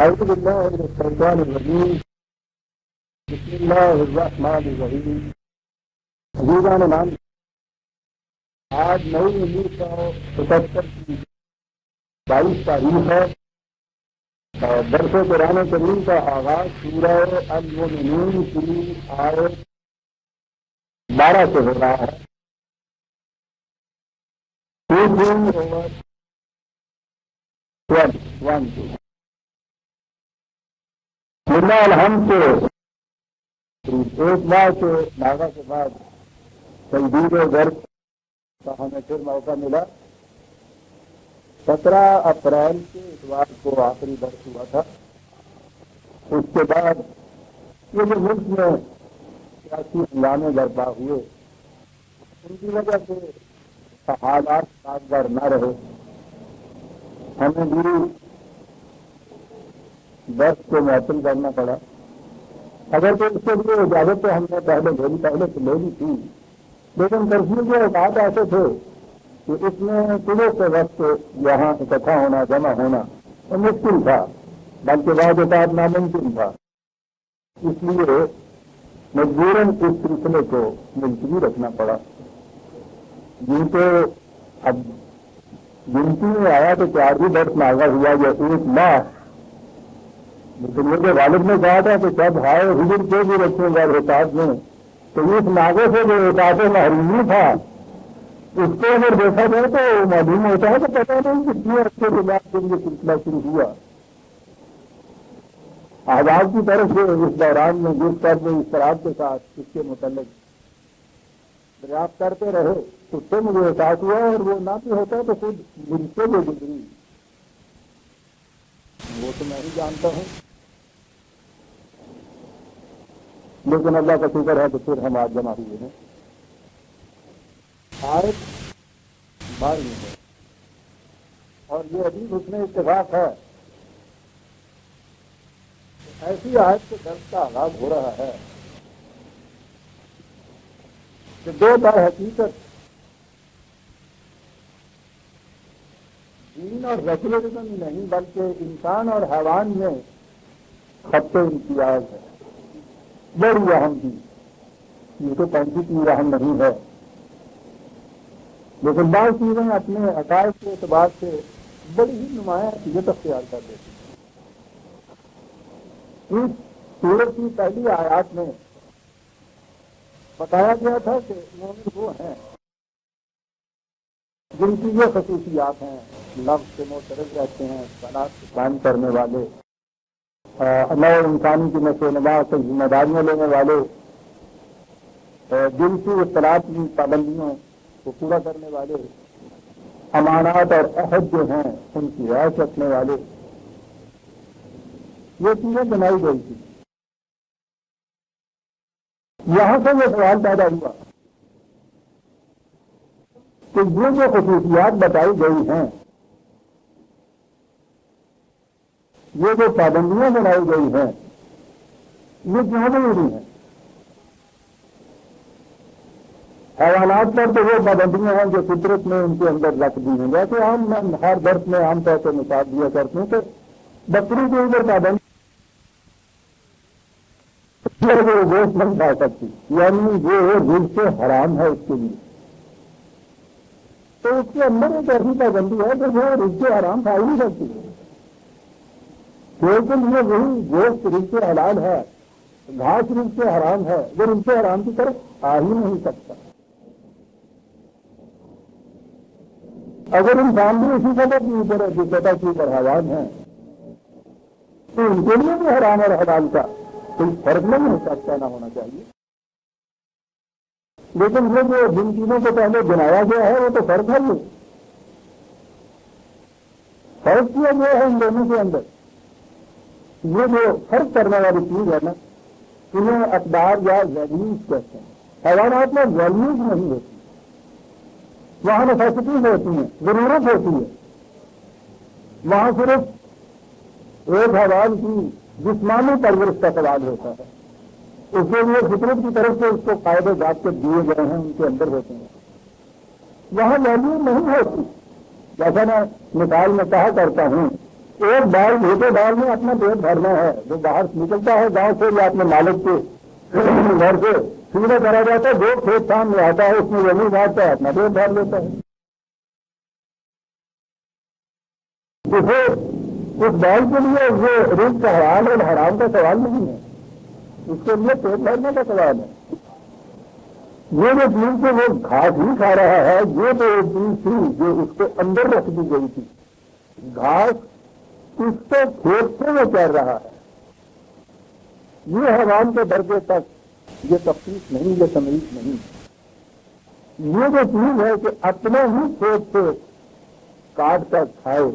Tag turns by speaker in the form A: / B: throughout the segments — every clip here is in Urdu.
A: اعوذ باللہ من الشیطان الرجیم بسم اللہ الرحمن الرحیم. عزیزان نام، آج 9/1977 کی 22 تاریخ ہے اور درس قرآن کریم کا آغاز سورہ المؤمنون کی آیت 12 سے ہو رہا ہے. اللہ الحمد سے ایک بار سے ناگا کے بعد تجدید درس کا ہمیں پھر موقع ملا. 17 اپریل کے اتوار کو آخری درس ہوا تھا. اس کے بعد یہ جو ملک میں سیاسی ہنگامے برپا ہوئے ان کی وجہ سے حالات سازگار نہ رہے. ہمیں بھی درس کو معطل کرنا پڑا. اگر تو اس کے لیے اجازت تو ہم نے پہلے سے لے لی تھی، لیکن کرفیو کے اوقات ایسے تھے کہ اس میں صبح کے وقت یہاں اکٹھا ہونا، جمع ہونا مشکل تھا، بلکہ بعض اوقات ناممکن تھا. اس لیے مجبوراً اس سلسلے کو ملتوی رکھنا پڑا. جن کو اب گنتی میں آیا تو 4 درس ناغا ہوا یا 1 لاکھ. لیکن میرے والد نے کہا تھا کہ جب ہائے حضور کو بھی رکھیں گا رکاط میں، تو اس ناغے سے جو رکاط محرومی تھا اس کو اگر دیکھا جائے تو معلوم ہوتا ہے کہ پتہ نہیں کتنے عرصے کے بعد جب یہ سلسلہ شروع ہوا. آزاد کی طرف سے اس دوران میں جس طرح میں اشتراک کے ساتھ اس کے متعلق دریافت کرتے رہے اس سے مجھے احساس ہوا، اور وہ نہ بھی ہوتا تو خود مجھ سے جو گزری وہ تو میں ہی جانتا ہوں. لیکن اللہ کا شکر ہے تو پھر ہم آج جمع ہوئے ہیں. آیت 12 ہے اور یہ ابھی اس میں اتفاق ہے کہ ایسی آیت کے درس کا آغاز ہو رہا ہے کہ دو در حقیقت دین اور سیکولرزم نہیں بلکہ انسان اور حیوان میں خط امتیاز ہے. بڑی اہم چیز، یہ تو پینتی چیز اہم نہیں ہے، لیکن بعض چیزیں اپنے عقائد کے اعتبار سے بڑی ہی نمایاں اہمیت اختیار کر دیتی ہیں. اس سورت کی پہلی آیات میں بتایا گیا تھا کہ مومن وہ ہیں جن کی یہ خصوصیات ہیں: لفظ سے معترض رہتے ہیں، صلاح سے قائم کرنے والے، اللہ انسانی کی نشو و نما سے ذمہ داریاں لینے والے، جنسی اطلاعات کی پابندیوں کو پورا کرنے والے، امانات اور عہد جو ہیں ان کی رعایت رکھنے والے. یہ چیزیں بنائی گئی تھی. یہاں سے یہ سوال پیدا ہوا کہ یہ جو خصوصیات بتائی گئی ہیں، یہ جو پابندیاں بنائی گئی ہیں، یہ کیوں ضروری ہیں؟ حیوانات پر تو وہ پابندیاں ہیں جو فطرت میں ان کے اندر رکھ دی ہیں. جیسے ہم ہر درس میں عام طور پر مثال دیا کرتے ہیں کہ بکری کے اوپر پابندی وہ گوشت نہیں کھا سکتی، یعنی وہ رزق سے حرام ہے اس کے لیے. تو اس کے اندر ایک ایسی پابندی ہے کہ وہ رزق سے حرام کھا ہی نہیں سکتی. لیکن یہ وہی گوشت رزق سے حلال ہے، گھاس رزق سے حرام ہے، وہ رزق سے حرام کی طرف آ ہی نہیں سکتا. اگر انسان بھی اسی سطح کے اوپر ہے جس سطح کے اوپر حیوان ہیں تو ان کے لیے بھی حرام اور حلال کا کوئی فرق نہیں ہو سکتا، نہ ہونا چاہیے. لیکن وہ جو جن چیزوں کو پہلے بنایا گیا ہے وہ تو فرق ہے. یہ فرق کیا گیا ہے ان دونوں کے اندر. یہ جو فرق کرنے والی چیز ہے نا، انہیں اقدار یا ویلیوز کہتے ہیں. حیوانات میں ویلیوز نہیں ہوتی، وہاں نیسیسٹیز ہوتی ہیں، ضرورت ہوتی ہے. وہاں صرف ایک حیوان کی جسمانی پرورش کا سوال ہوتا ہے. اس کے لیے فطرت کی طرف سے اس کو قاعدے ضابطے دیے گئے ہیں، ان کے اندر ہوتے ہیں. وہاں ویلیو نہیں ہوتی. جیسا میں مثال میں کہا کرتا ہوں ایک بال چھوٹے بال میں اپنا پیٹ بھرنا ہے، جو باہر نکلتا ہے گاؤں سے یا اپنے مالک کے گھر سے سیدھا کرا جاتا ہے، جو کھیت سامنے آتا ہے اس میں زمین کاٹتا ہے، اپنا پیٹ بھر لیتا ہے. جسے اس بال کے لیے وہ رزق کا حلال اور حرام کا سوال نہیں ہے، اس کے لیے پیٹ بھرنے کا سوال ہے. یہ جو چیز سے وہ گھاس ہی کھا رہا ہے، یہ تو ایک چیز تھی جو اس کے اندر رکھ دی گئی تھی. گھاس اس سے کھیت سے وہ چل رہا ہے. یہ حیوان کے درجے تک یہ تفصیل نہیں، یہ تمیز نہیں. یہ جو چیز ہے کہ اپنے ہی کھیت سے کاٹ کر کھائے،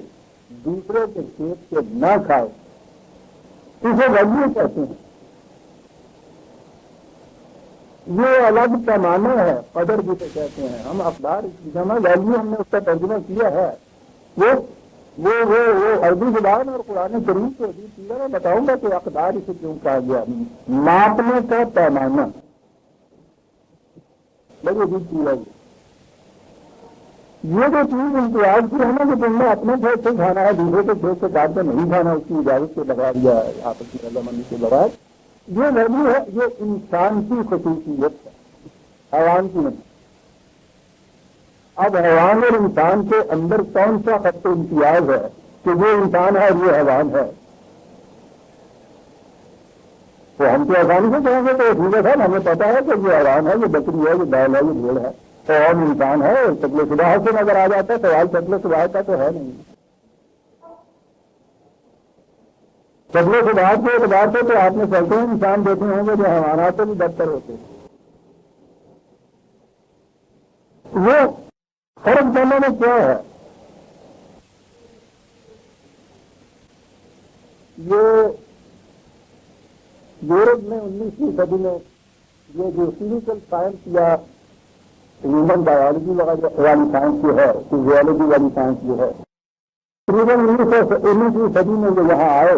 A: دوسرے کے کھیت سے نہ کھائے، اسے ویلیو کہتے ہیں. یہ الگ پیمانہ ہے، قدر جسے کہتے ہیں ہم. اقدار کی جمع ویلیو ہم نے اس کا ترجمہ کیا ہے. وہ عربی زبان اور قرآن کریم سے عجیب چیز ہے. میں بتاؤں گا کہ اقدار اسے کیوں کہا گیا. ماپنے کا پیمانہ بڑی عجیب چیز ہے. یہ جو چیز امتیاز کی ہے نا کہ تم نے اپنے کھیت سے کھانا ہے، دوسرے کے کھیت سے کاٹ کر نہیں کھانا اس کی اجازت کے بغیر یا آپس کی رضامندی کے بغیر، یہ ویلیو ہے. یہ انسان کی خصوصیت ہے، حیوان کی نہیں. اب حیوان اور انسان کے اندر کون سا خط امتیاز ہے کہ یہ انسان ہے اور یہ حیوان ہے؟ تو ہم تو آسانی سے کہیں گے تو ٹھیک ہے صاحب، ہمیں پتا ہے کہ یہ حیوان ہے، یہ بکری ہے، یہ بیل ہے، یہ بھیڑ ہے. تو اور انسان ہے، شکل شبہ سے نظر آ جاتا ہے. سوال شکل شبہ کا تو ہے نہیں. شکل شبہ کے اعتبار سے تو آپ نے چلتے ہیں انسان دیکھے ہوں گے جو حیوانات سے بھی بدتر ہوتے ہیں. وہ فرق دونوں میں کیا ہے؟ یہ یورپ میں 19ویں صدی میں یہ جو فزیکل سائنس یا ہیومن بایولوجی والی سائنس جو ہے، فزیولوجی والی سائنس جو ہے، تقریباً 19ویں صدی میں جو یہاں آئے،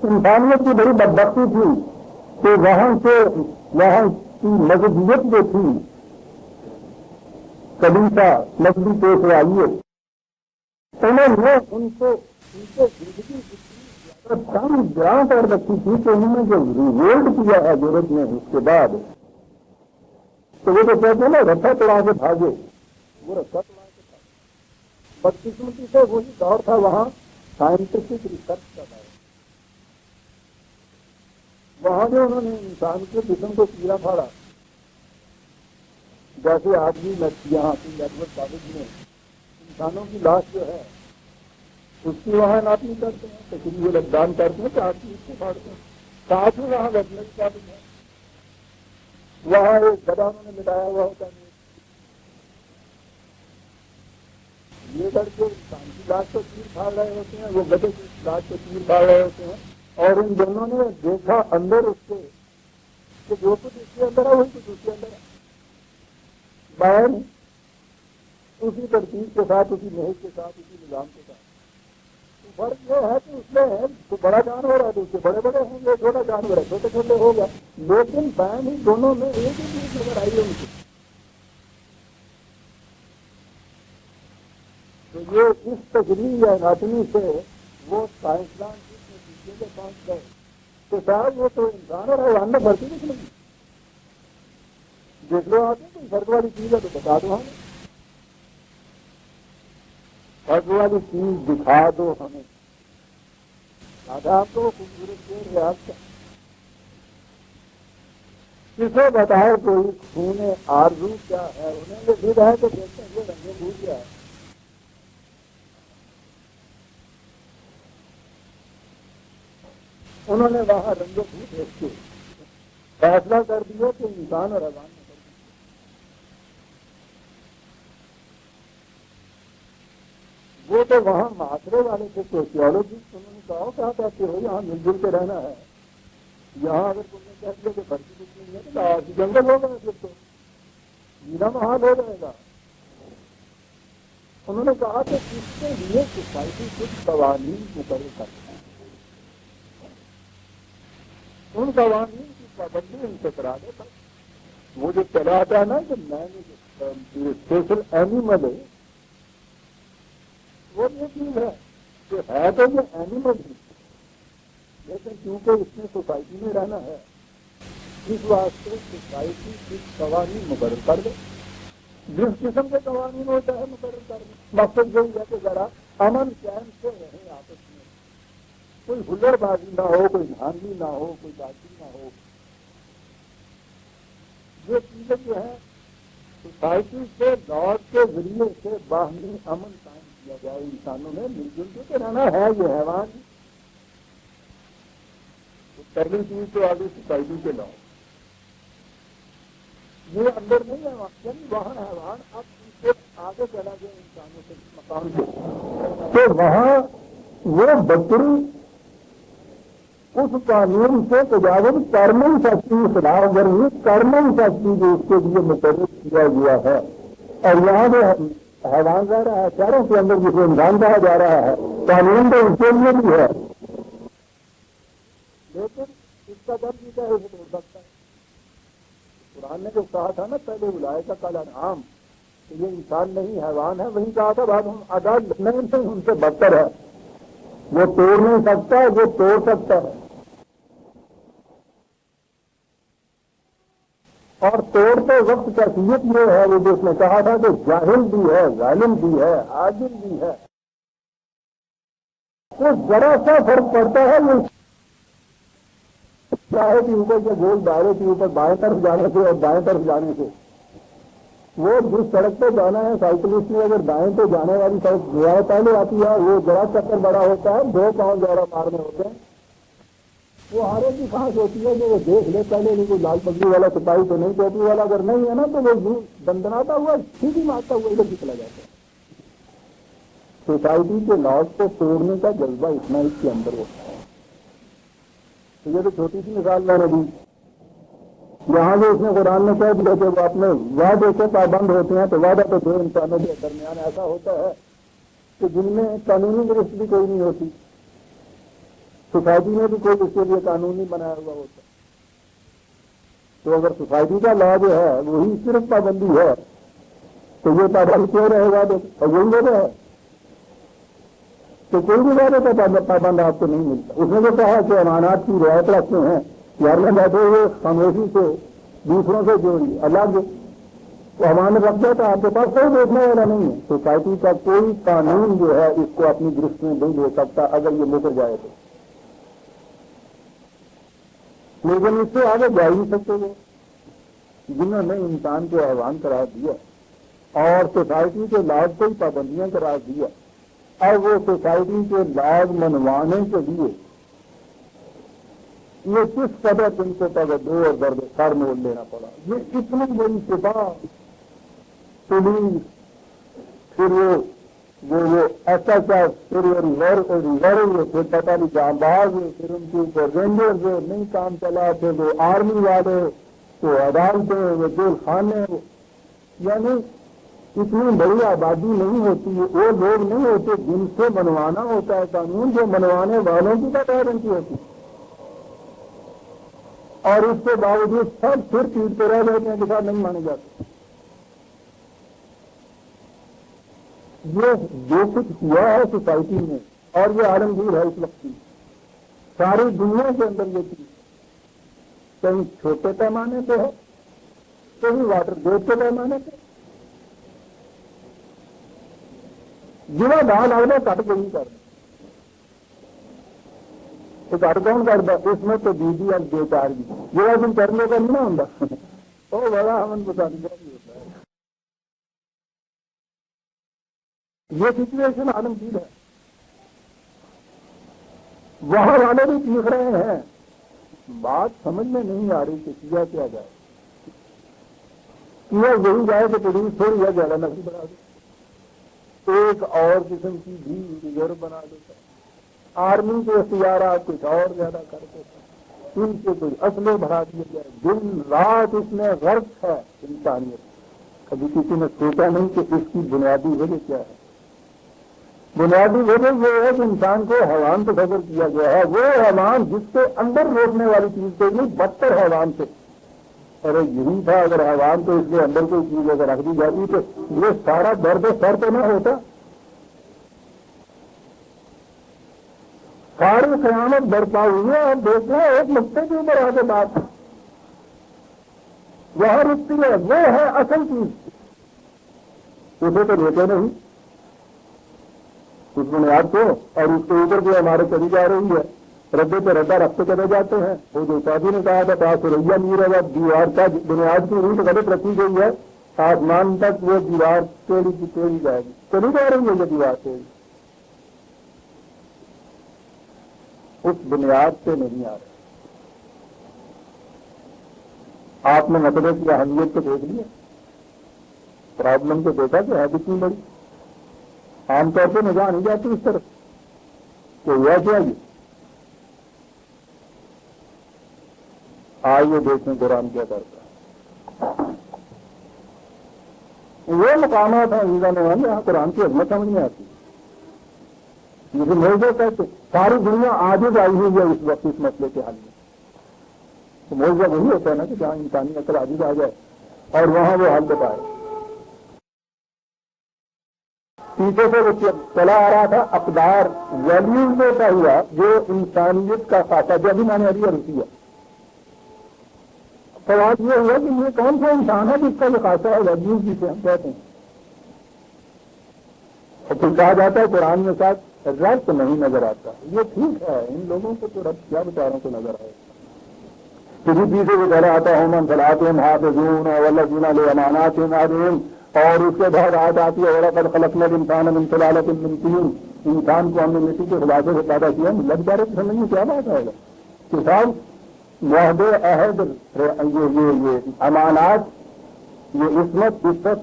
A: انسانیت کی بڑی بدبختی تھی کہ وہاں کی مذہبیت جو تھی، کلیسا مذہبی پیشوائیے، انہوں نے ان کو زندگی کم گراں کر رکھی تھی کہ انہوں نے جو ریوولٹ کیا ہے یورپ میں اس کے بعد، تو وہ تو کہتے ہیں نا رسا توڑا کے بھاگے، وہ رسا توڑا کے بھاگے. بدقسمتی سے وہی دور تھا وہاں سائنٹیفک ریسرچ کا دور. وہاں جو انہوں نے انسان کے جسم کو کیڑا پھاڑا، جیسے آدمی یہاں کی نیٹورک کالج میں انسانوں کی لاش جو ہے اس کی وہاں ناپی کرتے ہیں، تشریح الاقدام کرتے ہیں کہ آپ کی اس کو پھاڑتے ہیں. ساتھ ہی وہاں ویٹنری کالج ہے، وہاں ایک گدا انہوں نے مٹایا ہوا ہوتا ہے. یہ لڑکے انسان کی لاش کو تیر پھاڑ رہے ہوتے ہیں، وہ گدے کی لاش کو تیر پھاڑ رہے ہوتے ہیں. اور ان دونوں نے دیکھا اندر اس کے کہ جو کچھ اس کے اندر ہے وہی کچھ اس کے اندر ہے، باہر اسی ترتیب کے ساتھ، اسی محض کے ساتھ، اسی نظام کے ساتھ. فرق یہ ہے کہ اس میں تو بڑا جانور ہے تو اس سے بڑے بڑے ہوں گے، چھوٹا جانور ہے چھوٹے چھوٹے ہوگا، لیکن بہن ہی دونوں میں ایک ہی چیز نظر آئی ہے ان کو. تو یہ اس تجریح یا اناٹمی سے وہ سائنسدان اس نتیجے سے پہنچ گئے کہ صاحب وہ تو انسان اور حیوان میں بھرتی نکلے گی. دیکھ لو آتے کوئی فرق والی چیز ہے تو بتا دو ہمیں، فرق والی چیز دکھا دو ہمیں. آپ کو خوبصورت شعر ہے آپ کا، کسے بتائے کوئی خون آرزو کیا ہے. انہیں یہ ضد ہے کہ دیکھتے ہیں یہ رنگ بھول گیا ہے. انہوں نے وہاں رنگ بھول دیکھ کے فیصلہ کر دیا کہ انسان اور حیوان میں فرق ہے. وہ تو وہاں معاشرے والے تھے سوشیولوجسٹ، انہوں نے کہا کہاں کہتے ہو یہاں مل جل کے رہنا ہے. یہاں اگر تم نے کہہ دیا کہ بھرتی کچھ نہیں ہے تو آج جنگل ہو گئے، پھر تو جینا محال ہو جائے گا. انہوں نے کہا کہ اس کے لیے سوسائٹی کچھ قوانین مقرر کرتے ہیں، ان قوانین کی پابندی ان سے کرا دے. وہ جو چلا آتا ہے نا کہ میں نے سوشل اینیمل ہے، وہ یہ چیز ہے کہ ہے تو یہ اینیمل ہی، لیکن کیونکہ اس نے سوسائٹی میں رہنا ہے اس واسطے سوسائٹی کچھ قوانین مقرر کر دے، جس قسم کے قوانین ہوتا ہے مقرر کر دے۔ مقصد یہی ہے کہ ذرا امن چین سے رہیں آپس میں، کوئی ہلڑ بازی نہ ہو، کوئی دھاندلی نہ ہو، کوئی بازی نہ ہو۔ یہ چیزیں جو ہیں سوسائٹی سے لاٹ کے ذریعے سے باہمی امن قائم کیا جائے، انسانوں نے مل جل کے رہنا ہے۔ یہ حیوان پہلی چیز تو آگے سوسائٹی کے لاٹ، یہ اندر نہیں ہے یعنی وہاں حیوان اب ان سے آگے چلا گیا انسانوں کے مقام سے، تو وہاں وہ بکری اس قانون سے تجاوز کر نہیں سکتی، خلاف ورزی کر نہیں سکتی جو اس کے لیے مقرر کیا گیا ہے۔ اور یہاں جو حیوان رہ رہا ہے شہروں کے اندر جسے انسان کہا جا رہا ہے، قانون تو اس کے لیے بھی ہے، لیکن اس کا درد بھی ہے اسے توڑ سکتا ہے۔ قرآن نے جو کہا تھا نا پہلے بلائے کا کل انعام، کہ یہ انسان نہیں حیوان ہے، وہی کہا تھا بعد ہم عدالت نہیں سے ان سے بدتر ہے، وہ توڑ نہیں سکتا، وہ توڑ سکتا ہے، اور توڑتے وقت کیفیت یہ ہے وہ جو اس نے کہا تھا کہ جاہل بھی ہے، ظالم بھی ہے، عاجز بھی ہے، تو ذرا سا فرق پڑتا ہے وہ چاہے کے اوپر یا گول دائرے کے اوپر بائیں طرف جانے سے اور دائیں طرف جانے سے۔ وہ جس سڑک پہ جانا ہے سائیکلسٹ نے اگر دائیں پہ جانے والی سڑک زیادہ پہلے آتی ہے، وہ ذرا چکر بڑا ہوتا ہے، 2 پاؤں زیادہ مارنے ہوتے ہیں، وہ ہارے کی خاص ہوتی ہے کہ وہ دیکھ لے پہلے نہیں کوئی لال پگڑی والا سپاہی تو نہیں، ٹوپی والا اگر نہیں ہے نا تو وہ یوں دندناتا ہوا سیدھی مارتا ہوا ادھر چلا جاتا ہے۔ سوسائٹی کے لاس کو توڑنے کا جذبہ اتنا اس کے اندر ہوتا ہے۔ تو یہ تو چھوٹی سی مثال میں نے دی، یہاں جو اس نے قرآن میں کہہ دیا کہ وہ اپنے وعدے سے پابند ہوتے ہیں، تو وعدہ تو دو انسانوں کے درمیان ایسا ہوتا ہے کہ جن میں قانونی درست بھی کوئی نہیں ہوتی، سوسائٹی میں بھی کوئی اس کے لیے قانون نہیں بنایا ہوا ہوتا، تو اگر سوسائٹی کا لا جو ہے وہی صرف پابندی ہے تو یہ پابند کیوں رہے گا؟ اور یہی وجہ ہے کہ کوئی بھی وعدے کا پابند آپ کو نہیں ملتا۔ اس نے جو کہا کہ امانات کی رعایت رکھتے ہیں، گھر میں بیٹھے ہوئے خاموشی سے دوسروں سے جو الگ وہ امانت رکھتا ہے تو آپ کے پاس کوئی دیکھنے والا نہیں ہے۔ سوسائٹی کا کوئی قانون جو ہے اس کو اپنی درست میں نہیں دے سکتا اگر یہ مکر جائے تو، لیکن اس سے آگے جا ہی نہیں سکتے وہ جنہوں نے انسان کو حیوان قرار دیا اور سوسائٹی کے لاز کو ہی پابندیاں قرار دیا، اور وہ سوسائٹی کے لاز منوانے کے لیے یہ کس قدر ان کو توجہ اور درد سر موڑ لینا پڑا۔ یہ اتنی بڑی سپاہ پولیس، پھر وہ ایسا کیا، پھر پھر پتہ نہیں جام باز، پھر ان کے اوپر رینجرز، نہیں کام چلا، پھر وہ آرمی والے، تو عدالتیں، وہ جیل خانے، یعنی اتنی بڑی آبادی نہیں ہوتی، وہ لوگ نہیں ہوتے جن سے منوانا ہوتا ہے قانون، جو منوانے والوں کی تعداد ان کی ہوتی، اور اس کے باوجود سب پھر پیٹتے رہ جاتے ہیں کہ ساتھ نہیں مانے جاتے۔ یہ جو کچھ کیا ہے سوسائٹی میں، اور یہ عالمگیر ہے اس وقت کی ساری دنیا کے اندر، یہ چیز کہیں چھوٹے پیمانے پہ ہے، کہیں واٹر گیٹ کے پیمانے پہ، جنہیں دان آگے کٹ گئی کر تو کٹ کون کرتا اس میں تو بیوی اور دو چار بھی جو دن کرنے کا نہیں ہوتا وہ بڑا ہمن بتا دیا ہوتا ہے۔ یہ سچویشن عالمگیر ہے، وہاں والے بھی چیخ رہے ہیں، بات سمجھ میں نہیں آ رہی کہ کیا جائے، کیا یہی جائے کہ پولیس تھوڑی یا زیادہ نقل بنا دے، ایک اور قسم کی بھی ریزرو بنا دیتا ہے، آرمی کے اختیارات کچھ اور زیادہ کر دیتا ہے، ان سے کوئی اسلحے بڑھا دیا جائے، دن رات اس میں غرق ہے انسانیت۔ کبھی کسی نے سوچا نہیں کہ اس کی بنیادی وجہ کیا ہے؟ بنیادی وجہ یہ ہے کہ انسان کو حیوان تصور کیا گیا ہے، وہ حیوان جس کے اندر روکنے والی چیز کوئی نہیں، بدتر حیوان سے۔ ارے یہی تھا اگر حیوان تو اس کے اندر کوئی چیز اگر رکھ دی جاتی تو یہ سارا درد سر تو نہ ہوتا۔ ساری قیامت برپا ہوئی ہے، آپ دیکھ رہے ہیں ایک نقطے کے اوپر آگے بات وہاں رکتی ہے، وہ ہے اصل چیز، اسے تو لیتے نہیں اس بنیاد کو، اور اس کے اوپر جو ہمارے چلی جا رہی ہے ردے پہ ردا رکھتے چلے جاتے ہیں۔ وہ جو شادی نے کہا تھا پاس ریا نہیں رہا، دیوار کا بنیاد کی اینٹ غلط رکھی گئی ہے، آسمان تک وہ دیوار ٹیڑھی کی ٹیڑھی جائے گی، چلی جا رہی ہے یہ دیوار ٹیڑھی، اس بنیاد سے نہیں آ رہے۔ آپ نے مسئلے کی اہمیت کو دیکھ لیا، پرابلم کو دیکھا کہ ہے کتنی بڑی، عام طور پہ نگاہ نہیں جاتی اس طرف کہ ہوا کیا یہ۔ آئیے دیکھیں قرآن کیا کرتا ہے۔ وہ مقامات ہیں جہاں قرآن کی عظمت سمجھ میں آتی ہے، مجھے موضوع کہتے ساری دنیا عاجز آئی ہوئی ہے اس وقت اس مسئلے کے حل میں، تو موضوع وہی ہوتا ہے نا کہ جہاں انسانی عقل عاجز آ جائے اور وہاں وہ حل بتائے۔ پیچھے سے وہ چلا آ رہا تھا اقدار ویلیوز ہوتا ہوا جو انسانیت کا خاصہ، جو ابھی میں نے ابھی عرض کیا، سوال یہ ہوا کہ یہ کون سا انسان ہے جس کا یہ خاصہ ہے ویلیوز جسے ہم کہتے ہیں، اور پھر کہا جاتا ہے قرآن میں ساتھ رب نہیں نظر آتا۔ یہ ٹھیک ہے، ان لوگوں کو تو رب کیا بیچاروں کو نظر آئے، کسی پیچھے وہ کہہ رہا آتا ہوں من صلاحم حافظون والذین لاماناتہم عاہدون، اور اس کے بعد آیت آتی ہے وَلَقَدْ خَلَقْنَا الْإِنسَانَ مِنْ سُلَالَةٍ مِنْ طِينٍ، انسان کو ہم نے مٹی کے خلاصے سے پیدا کیا۔ لگ جا رہے سمجھ میں کیا بات آئے گا کہ صاحب معاہد عہد یہ امانات، یہ عصمت عفت،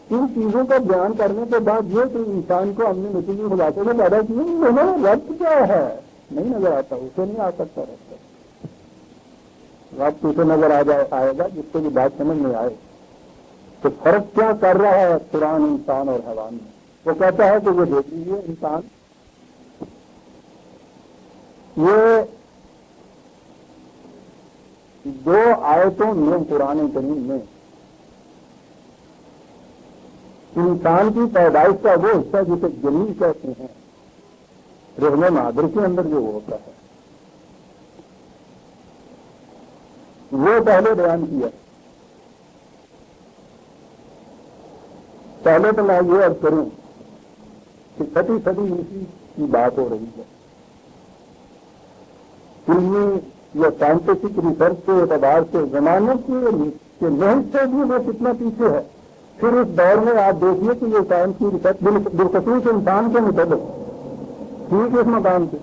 A: ان چیزوں کا بیان کرنے کے بعد یہ کہ انسان کو ہم نے مٹی کے خلاصے سے پیدا کیا، انہوں رب کیا ہے نہیں نظر آتا، اسے نہیں آ سکتا رب اسے نظر آئے گا جس کو یہ بات سمجھ میں آئے۔ تو فرق کیا کر رہا ہے قرآن انسان اور حیوان میں؟ وہ کہتا ہے کہ وہ دیکھ لیجیے انسان یہ دو آیتوں میں قرآن کریم میں انسان کی پیدائش کا وہ حصہ جسے جنین کہتے ہیں، رحم مادر کے اندر جو ہوتا ہے وہ پہلے بیان کیا۔ پہلے تو میں یہ عرض کروں کہ چھٹی صدی عیسوی کی بات ہو رہی ہے، علمی یا سائنٹیفک ریسرچ کے اعتبار سے زمانے کے محض سے بھی وہ کتنا پیچھے ہے۔ پھر اس دور میں آپ دیکھیے کہ یہ سائنس کی ریسرچ بالخصوص انسان کے متعلق ٹھیک اس مقام پہ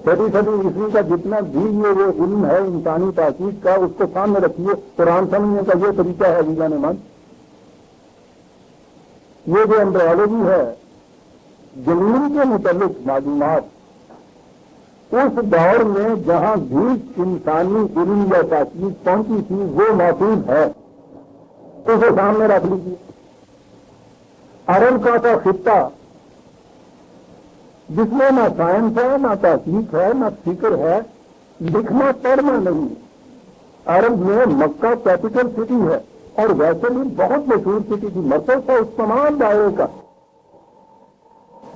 A: چھٹی صدی عیسوی کا جتنا بھی یہ علم ہے انسانی تحقیق کا، اس کو سامنے رکھیے، قرآن سمجھنے کا یہ طریقہ ہے ویزا نے من، یہ جو ایمبرالوجی ہے زمین کے متعلق معلومات اس دور میں جہاں بھی انسانی علم یا تحقیق پہنچی تھی وہ محفوظ ہے، اسے سامنے رکھ لیجیے۔ عرب کا تھا خطہ جس میں نہ سائنس ہے، نہ تحقیق ہے، نہ فکر ہے، لکھنا پڑھنا نہیں۔ عرب میں مکہ کیپٹل سٹی ہے اور ویسے بھی بہت مشہور سٹی تھی، مرکز تھا اس تمام دائرے کا،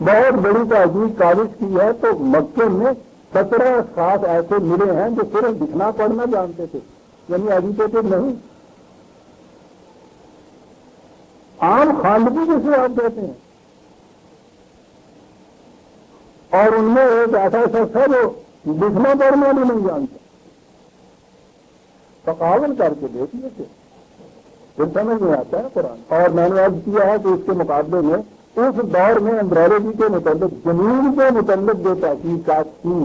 A: بہت بڑی تحقیق کاوش کی ہے۔ تو مکے میں 17 خاص ایسے ملے ہیں جو صرف لکھنا پڑھنا جانتے تھے، یعنی ایجوکیٹڈ نہیں، عام خاندگی جسے آپ کہتے ہیں، اور ان میں ایک ایسا شخص ہے جو لکھنا پڑھنا بھی نہیں جانتا۔ تقابل کر کے دیکھیے کہ پھر سمجھ میں آتا ہے قرآن۔ اور میں نے عرض کیا ہے کہ اس کے مقابلے میں اس دور میں ایمبرالوجی کے متعلق زمین کے متعلق جو تحقیقات تھی،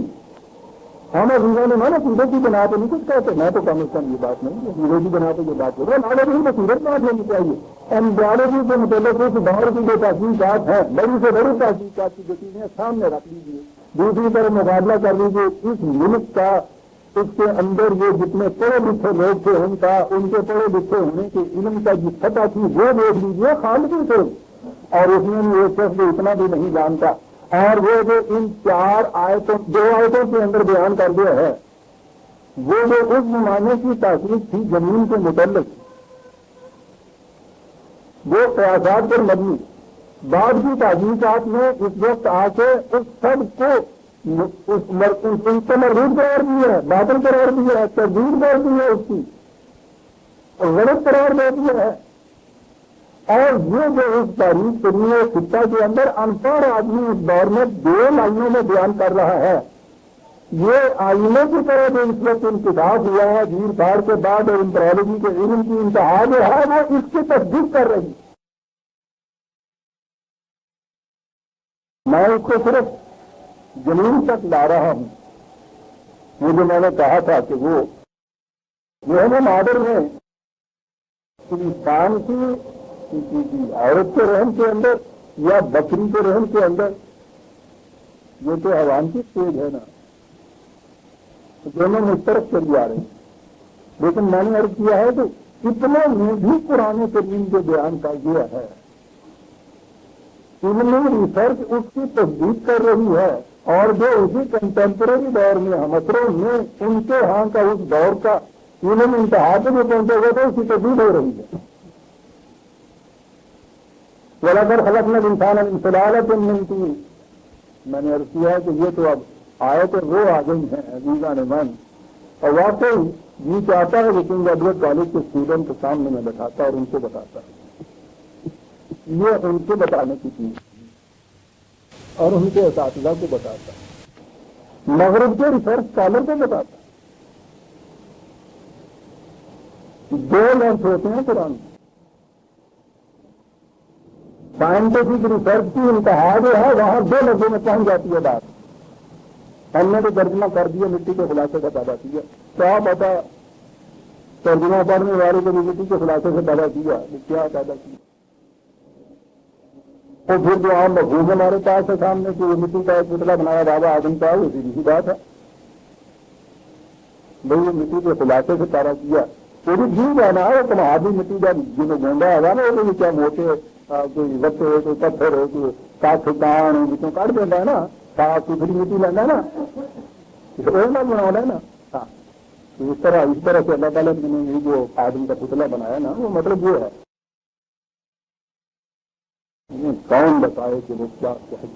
A: ہم عزیزوں نے مانا سورج کی بنا پہ نہیں کچھ کہتے، میں تو کم از کم یہ بات نہیں ہے سورج کی بنا پہ یہ بات ہو رہی ہے، ہمارے بھی تو سورج بات ہونی چاہیے۔ ایمبرالوجی کے متعلق اس دور کی جو تحقیقات ہیں، بڑی سے بڑی تحقیقات کی جو چیزیں سامنے رکھ لیجیے، دوسری طرف مقابلہ کر لیجیے اس ملک کا، اس کے اندر یہ جتنے پڑھے لکھے لوگ تھے ان کے پڑھے لکھے ہونے کے علم کا جس سطح تھی وہ دیکھ لیجیے خالقی سے، اور اس میں بھی ایک شخص اتنا بھی نہیں جانتا، اور وہ جو ان 2 آیتوں کے اندر بیان کر دیا ہے وہ جو اس زمانے کی تحقیق تھی زمین کے متعلق، وہ قیاسات پر مبنی، بعد کی تحقیقات میں اس وقت آ کے اس سب کو اس کو مردود قرار دیا ہے، باطل قرار دیا ہے، تردید کر دی ہے اس کی، اور غلط قرار دے دیا ہے. اور یہ جو اس تاریخ کرنی خطہ کے اندر ان پڑھ آدمی اس دور میں 2 لائنوں میں بیان کر رہا ہے، یہ آئینے کی طرح جو اس وقت انکشاف ہوا ہے بھیڑ بھاڑ کے بعد اور انٹرالوجی کے علم کی انتہا جو ہے وہ اس کی تصدیق کر رہی ہے. میں اس کو صرف زمین تک لا رہا ہوں. وہ جو میں نے کہا تھا کہ وہ ہے نا مادر میں انسان کی عورت کے رحم کے اندر یا بکری کے رحم کے اندر، یہ تو حیوان کی سوچ ہے نا، دونوں مشترک چلی آ رہے ہیں. لیکن میں نے عرض کیا ہے کہ اتنے میں بھی قرآن کریم کے بیان کا یہ ہے، علمی ریسرچ اس کی تصدیق کر رہی ہے، اور جو اسی کنٹمپرری دور میں ہمسروں میں ان کے ہاں کا اس دور کا علم انتہا پہ جو پہنچے ہوئے تھے اس کی تصدیق ہو رہی ہے. وَلَقَدْ خَلَقْنَا الْإِنسَانَ مِنْ سُلَالَةٍ مِّن طِينٍ. میں نے عرض کیا ہے کہ یہ تو اب آیتیں وہ آ گئی ہیں عزیزان من، اور واقعی یہ چاہتا ہے کہ کنگ ایڈورڈ کالج کے اسٹوڈنٹ کے سامنے میں بٹھاتا اور ان کو بتاتا ہے. یہ ان کو بتانے کی چیز اور ان کے اساتذہ کو بتاتا ہے، مغرب کے ریسرچ اسکالر کو بتاتا ہے. 2 لفظ ہوتے ہیں قرآن میں. سائنٹیفک ریسرچ کی انتہا جو ہے وہاں 2 لفظوں میں پہنچ جاتی ہے بات. ہم نے تو ترجمہ کر دیا مٹی کے خلاصے کا پیدا کیا، کیا پتا ترجمہ پڑھنے والے کو بھی مٹی کے خلاصے سے پیدا کیا، کیا پیدا کیا. تو پھر جو عام مفہوم ہمارے پاس ہے سامنے کہ وہ مٹی کا ایک پتلا بنایا بابا آدم کا ہے، اسی کی بات ہے بھائی وہ مٹی کے خلاصے سے پیدا کیا. پوری جیو جانا ہے تمہاری مٹی کا جنہیں گونڈا ہے نا وہ کیا موٹے کوئی وقت ہو کوئی پتھر ہو کوئی کاٹ دان جتوں کاٹ دینا ہے نا، صاف ستھری مٹی لینا نا بنا ہے نا. ہاں اس طرح سے اللہ تعالیٰ نے یہ جو آدم کا پتلا بنایا نا وہ مطلب یہ ہے کون بتائے کہ وہ کیا ہے.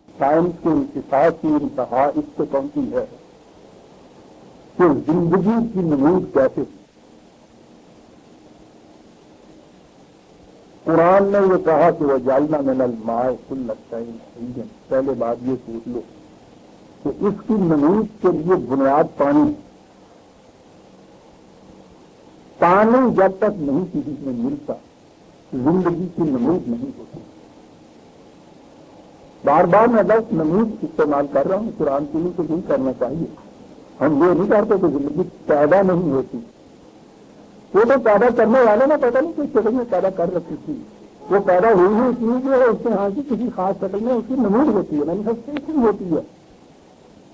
A: سائنس کے انکشاف کی انتہا اس سے پہنچی ہے کہ زندگی کی نمود کیسے. قرآن نے یہ کہا کہ وہ جالنا من الماء کل شیء حی. پہلے بات یہ سوچ لو کہ اس کی نمود کے لیے بنیاد پانی. پانی جب تک نہیں کسی میں ملتا زندگی کی نمود نہیں ہوتی. بار بار میں لفظ نمود استعمال کر رہا ہوں، قرآن کے لیے تو نہیں کرنا چاہیے. ہم یہ نہیں کرتے کہ زندگی پیدا نہیں ہوتی. وہ تو پیدا کرنے والے نا پتہ نہیں کس شکل میں پیدا کر رکھی تھی، وہ پیدا ہوئی ہے اس لیے جو ہے اس کے ہاں کی کسی خاص شکل میں اس کی نمود ہوتی ہے، مینیفیسٹیشن ہوتی ہے.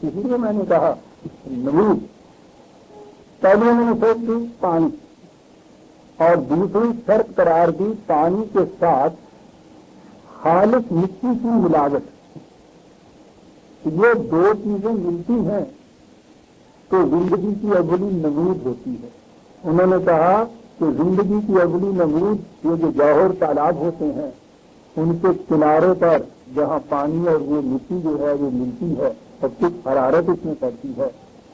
A: اسی لیے میں نے کہا نمود. پہلے میں نے سوچ دی پانی، اور دوسری شرط قرار دی پانی کے ساتھ خالص مٹی کی ملاوٹ. یہ 2 چیزیں ملتی ہیں تو زندگی کی اولی نمود ہوتی ہے. انہوں نے کہا کہ زندگی کی اولی نمود یہ جو جوہر تالاب ہوتے ہیں ان کے کنارے پر جہاں پانی اور وہ مٹی جو ہے وہ ملتی ہے اور کچھ حرارت اس میں پڑتی ہے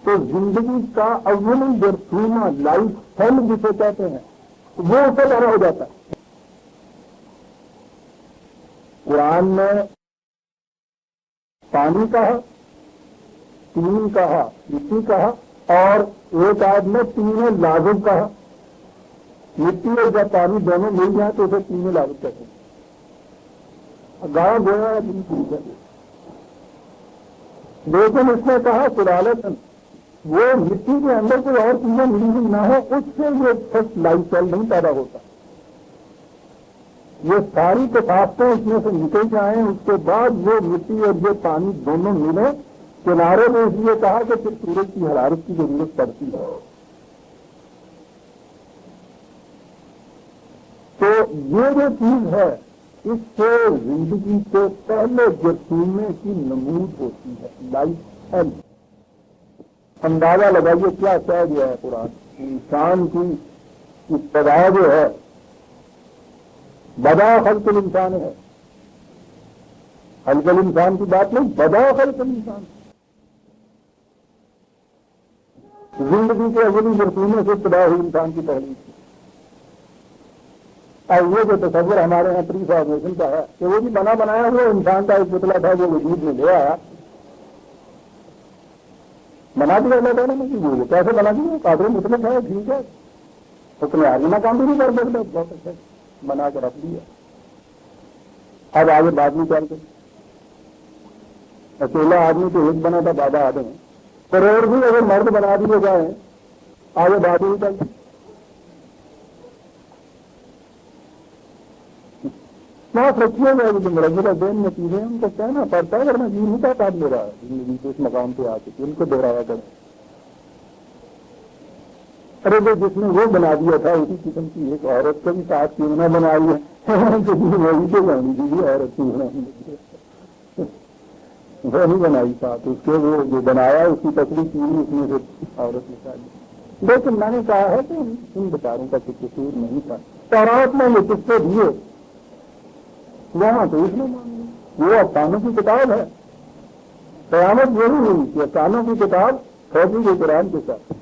A: تو زندگی کا اولی جرثومہ لائف سیل جسے کہتے ہیں وہ اس سے پیدا ہو جاتا ہے. قرآن نے پانی کہا، تین کہا، مٹی کہا، اور ایک آدمی نے تینوں لازم کہا. مٹی اور جب پانی دونوں مل جائیں تو اسے تینوں لازم کہتے ہیں. گاؤں گویا ٹھیک ہے، لیکن اس نے کہا سلالتن وہ مٹی کے اندر کوئی اور چیزیں ملی ہوئی نہ ہو اس سے یہ فرسٹ لائف سیل نہیں پیدا ہوتا. یہ ساری کثافتیں اس میں سے نکل جائیں اس کے بعد وہ مٹی اور یہ پانی دونوں ملے. کنارے میں اس لیے کہا کہ پھر سورج کی حرارت کی ضرورت پڑتی ہے. تو یہ جو چیز ہے اس سے زندگی کے پہلے جرثومے کی نمود ہوتی ہے، لائف سیل. اندازہ لگائیے کیا کہہ گیا ہے قرآن. انسان کی ابتدا جو ہے بدا خلق الانسان ہے. خلق انسان کی بات نہیں، بدا خلق انسان. زندگی کے اولی مرسومے سے ابتدا ہوئی انسان کی تحریر کی. اور یہ جو تصور ہمارے یہاں پری فارمیشن کا ہے کہ وہ بھی بنا بنایا ہوا انسان کا ایک پتلا تھا جو وجود میں لے آیا، بنا دیا اللہ تعالیٰ نے. وہ کیسے بنا دیا؟ قادر مطلق ہے، ٹھیک ہے، اس نے آگے کام بھی نہیں کر سکتا، بہت اچھا بنا کے رکھ دیا. اب آگے بعد میں چل کے اکیلا آدمی تو ایک بنا تھا بابا آدم، کروڑ بھی اگر مرد بنا دیے جائیں آگے بعد میں چلتے. بہت رکھیے گئے جو مرغہ دین میں چیزیں ان کو کہنا پڑتا ہے، اگر میں جی نہیں پاتا آپ میرا زندگی کے اس مقام پہ آ چکی ان کو دوہرایا کریں. ارے وہ جس نے وہ بنا دیا تھا اسی قسم کی ایک عورت کو بھی ساتھ کیوں نہ بنائی ہے، وہی تو جانی تھی عورت کی وہ نہیں بنائی ساتھ اس کے، وہ جو بنایا اس کی تکلیف کی اس میں سے عورت نکالی. لیکن میں نے کہا ہے کہ ان بیچاروں کا کچھ قصور نہیں تھا. تورات میں یہ قصے دیے وہاں تو اس میں وہ افسانوں کی کتاب ہے. قیامت یہی ہوئی کہ افسانوں کی کتاب فوجی کے قرآن کے ساتھ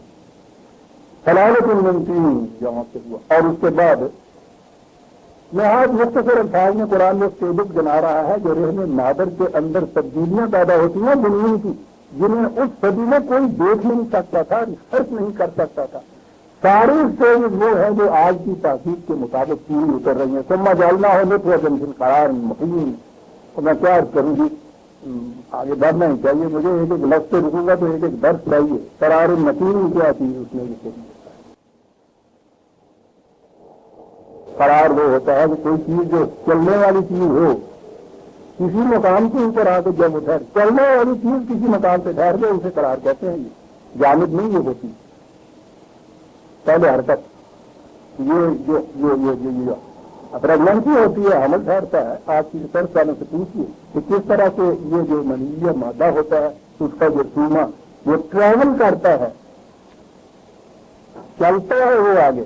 A: حلالت المنتین جہاں سے ہوا. اور اس کے بعد نہایت مختصر الفاظ میں قرآن میں سیبک جنا رہا ہے جو رحم نادر کے اندر تبدیلیاں پیدا ہوتی ہیں دنیا کی، جنہیں اس صدی میں کوئی دیکھ نہیں سکتا تھا، ریسرچ نہیں کر سکتا تھا. ساری اسٹیج وہ ہے جو آج کی تحقیق کے مطابق پوری اتر رہی ہیں. ثم جعلناہ نطفۃ فی قرار مکین. تو میں کیا عرض کروں گی، آگے بڑھنا ہی چاہیے مجھے. ایک ایک لفظ سے رکوں گا تو ایک ایک درس چاہیے. قرار مکین کیا چیز اس میں لکھی ہے. قرار وہ ہوتا ہے کہ کوئی چیز جو چلنے والی چیز ہو کسی مقام کے اوپر آ کے جب ٹھہر، چلنے والی چیز کسی مقام پہ ٹھہر گئے اسے قرار کہتے ہیں. یہ جامد نہیں یہ ہوتی پہلے حرکت یہ پریگننسی ہوتی ہے، حمل ٹھہرتا ہے. آپ کی ریسرچ والوں سے پوچھیے کہ کس طرح سے یہ جو منیہ مادہ ہوتا ہے اس کا جو سوما وہ ٹریول کرتا ہے، چلتا ہے وہ آگے.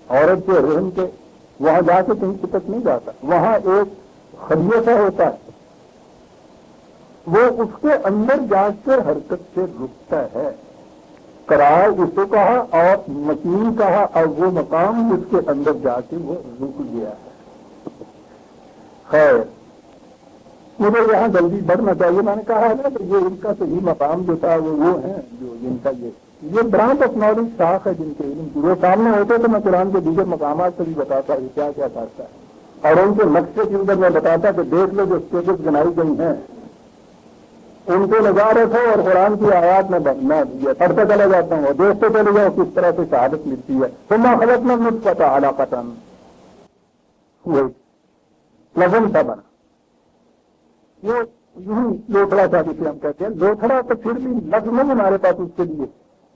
A: عورت کے رحم کے وہاں جا کے کہیں چپک نہیں جاتا، وہاں ایک خلیہ سا ہوتا ہے، وہ اس کے اندر جا کے حرکت سے رکتا ہے. قرار اس کو کہا اور مکین کہا، اور وہ مقام جس کے اندر جا کے وہ رک گیا ہے. خیر مجھے یہاں جلدی بڑھنا چاہیے. میں نے کہا ہے نا کہ یہ ان کا صحیح مقام جو تھا وہ ہیں جو جن کا یہ برانچ آف نالج شاخ ہے جن کے علم کی. وہ سامنے ہوتے تو میں قرآن کے دیگر مقامات سے بھی بتاتا یہ کیا کیا کرتا ہے، اور ان کے نقشے کے اندر میں بتاتا کہ دیکھ لو جو اسٹیجز بنائی گئی ہیں ان کو نظار رکھو اور قرآن کی آیات میں پڑھتا چلا جاتا ہوں اور دیکھتے چلے جاؤ کس طرح سے شہادت ملتی ہے. ثم خلقنا النطفۃ علقۃ، وہ لفظ تھا بنا وہ یوں لوتھڑا تھا جسے ہم کہتے ہیں. لوتھڑا تو پھر بھی لفظ نہیں ہمارے پاس اس کے لیے.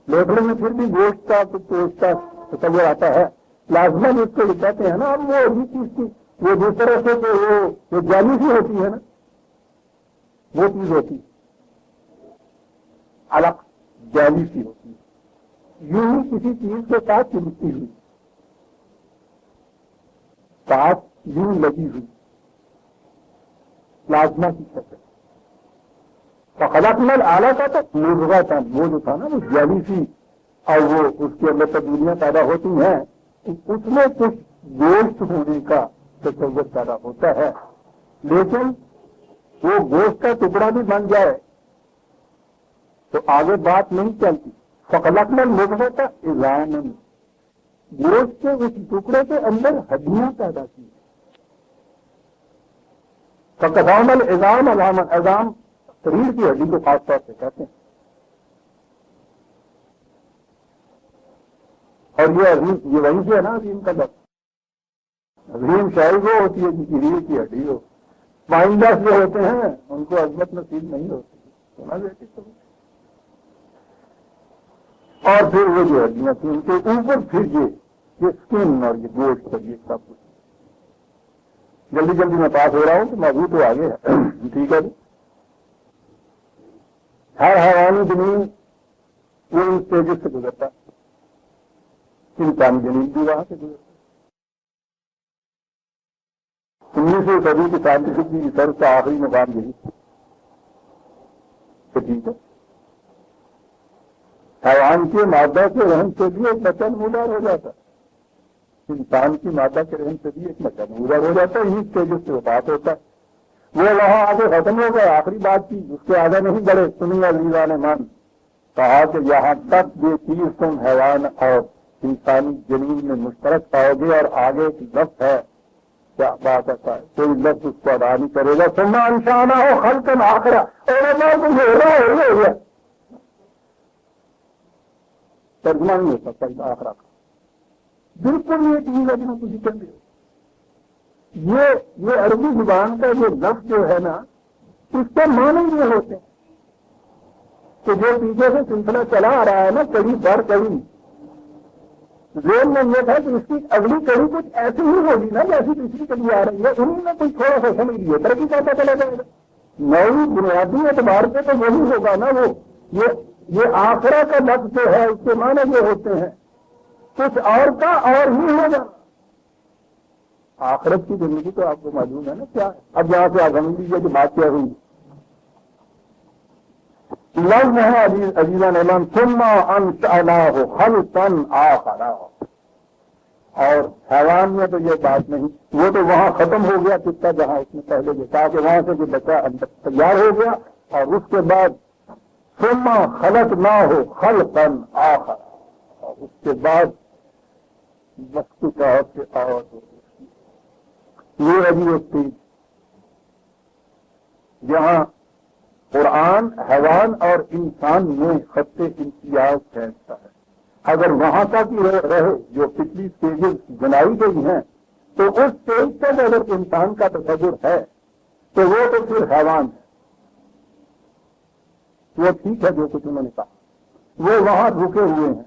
A: لوتھڑے میں پھر بھی گوشت کا گوشت کا تصور آتا ہے. لازمہ جس کو کہتے ہیں نا اب وہ اسی چیز کی وہ جس طرح سے وہ جالی سی ہوتی ہے نا وہ چیز ہوتی ہے، الگ جالی سی ہوتی ہے، یوں ہی کسی چیز کے ساتھ چمکتی ہوئی ساتھ یوں لگی ہوئی پلازما کی شکل. خلقنا العلقۃ مضغۃ، وہ جو تھا نا وہ جالی سی اور وہ اس کے اندر تبدیلیاں پیدا ہوتی ہیں، اس میں کچھ گوشت ہونے کا تصور پیدا ہوتا ہے. لیکن وہ گوشت کا ٹکڑا بھی بن جائے تو آگے بات نہیں چلتی. فخلقنا المضغۃ عظاما، گوشت کے اس ٹکڑے کے اندر ہڈیاں پیدا کی. فکسونا العظام عظاما، عظام شریر کی ہڈی کو خاص طور سے کہتے ہیں. اور یہ عظیم یہ وہیں سے ہے نا عظیم کا لفظ. عظیم شاعری وہ ہوتی ہے جن کی ریڑھ کی ہڈی ہو. مائنڈس جو ہوتے ہیں ان کو عظمت نصیب نہیں ہوتی. سنا دیتی تو اور پھر وہ جو ہڈیاں تھیں ان کے اوپر پھر یہ اسکن اور یہ گوشت پر یہ سب کچھ. جلدی جلدی میں پاس ہو رہا ہوں کہ موضوع تو آگے ہے. ٹھیک ہے. ہر حیوانی زمین وہ ان اسٹیجز سے گزرتا ہے. انسانی زمین بھی وہاں سے گزرتا 19ویں صدی کی سائنٹیفک ریسرچ کا آخری مقام یہی تو ٹھیک ہے، حیوان کے مادہ کے رحم سے بھی ایک بچہ نمودار ہو جاتا ہے، انسان کی مادہ کے رحم سے بھی ایک بچہ نمودار ہو جاتا ہے، انہیں اسٹیجز سے وفات ہوتا ہے، وہ وہاں آگے ختم ہو گیا، آخری بات کی، اس کے آگے نہیں بڑھے۔ سنی عزیزان مان، کہا کہ یہاں تک یہ چیز تم حیوان اور انسانی جنین میں مشترک پاؤ گے، اور آگے ایک لفظ ہے، کیا بات ہے، کوئی لفظ اس کو ادا نہیں کرے گا، ثم انشأناہ خلقا آخر، اور اللہ کو ہو گیا ترجمہ نہیں ہو سکتا اس آخرہ کا، بالکل یہ چیز ہے جنہوں تجھے کر دے۔ یہ عربی زبان کا یہ لفظ جو ہے نا، اس کے معنی یہ ہوتے ہیں کہ جو پیچھے سے سلسلہ چلا آ رہا ہے نا، کڑی در کڑی، ذہن میں یہ تھا کہ اس کی اگلی کڑی کچھ ایسی ہی ہوگی نا جیسی پچھلی کڑی آ رہی ہے، انہیں میں کچھ تھوڑا سا سمجھ لیے ترقی کرتا چلا جائے گا، نئی بنیادی اعتبار پہ تو وہی ہوگا نا۔ وہ یہ آخرہ کا لفظ جو ہے اس کے معنی یہ ہوتے ہیں کچھ اور کا اور ہی ہوگا۔ آخرت کی زندگی تو آپ کو معلوم ہے نا کیا ہے۔ اب یہاں سے آپ سمجھ لیجیے کہ بات کیا ہوئی، لفظ ہے عزیزان امام، ثم انشأناہ خلقا آخر، اور حیوان میں تو یہ بات نہیں، وہ تو وہاں ختم ہو گیا قصہ جہاں اس نے پہلے یہ کہا کہ وہاں سے جو بچہ تیار ہو گیا، اور اس کے بعد ثم خلقناہ خلقا آخر، اور اس کے بعد وقت کا اور یہ عجیب ایک چیز جہاں قرآن حیوان اور انسان میں خط امتیاز پھینکتا ہے، اگر وہاں تک ہی رہے جو پچھلی اسٹیجز بنائی گئی ہیں، تو اس اسٹیج تک اگر انسان کا تصور ہے تو وہ تو پھر حیوان ہے، وہ ٹھیک ہے جو کچھ انہوں نے کہا، وہ وہاں رکے ہوئے ہیں۔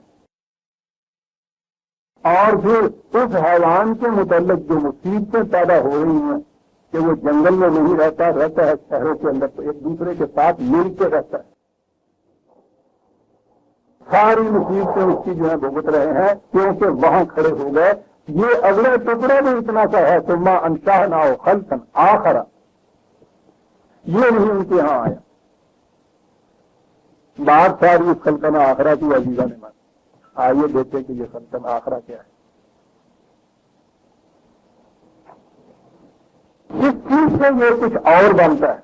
A: اور پھر اس حیوان کے متعلق جو مصیبتیں پیدا ہو رہی ہیں کہ وہ جنگل میں نہیں رہتا ہے شہروں کے اندر، تو ایک دوسرے کے ساتھ مل کے رہتا ہے، ساری مصیبتیں اس کی جو ہے بھگت رہے ہیں کیونکہ وہاں کھڑے ہو گئے۔ یہ اگلا ٹکڑا بھی اتنا سا ہے، ثم انشأناہ خلقا آخر، یہ نہیں ان کے ہاں آیا۔ بات ساری اس خلقا آخرہ کی عزیزہ نے مانی۔ آئیے دیکھیں کہ یہ خلقا آخرہ کیا ہے۔ اس چیز سے یہ کچھ اور بنتا ہے۔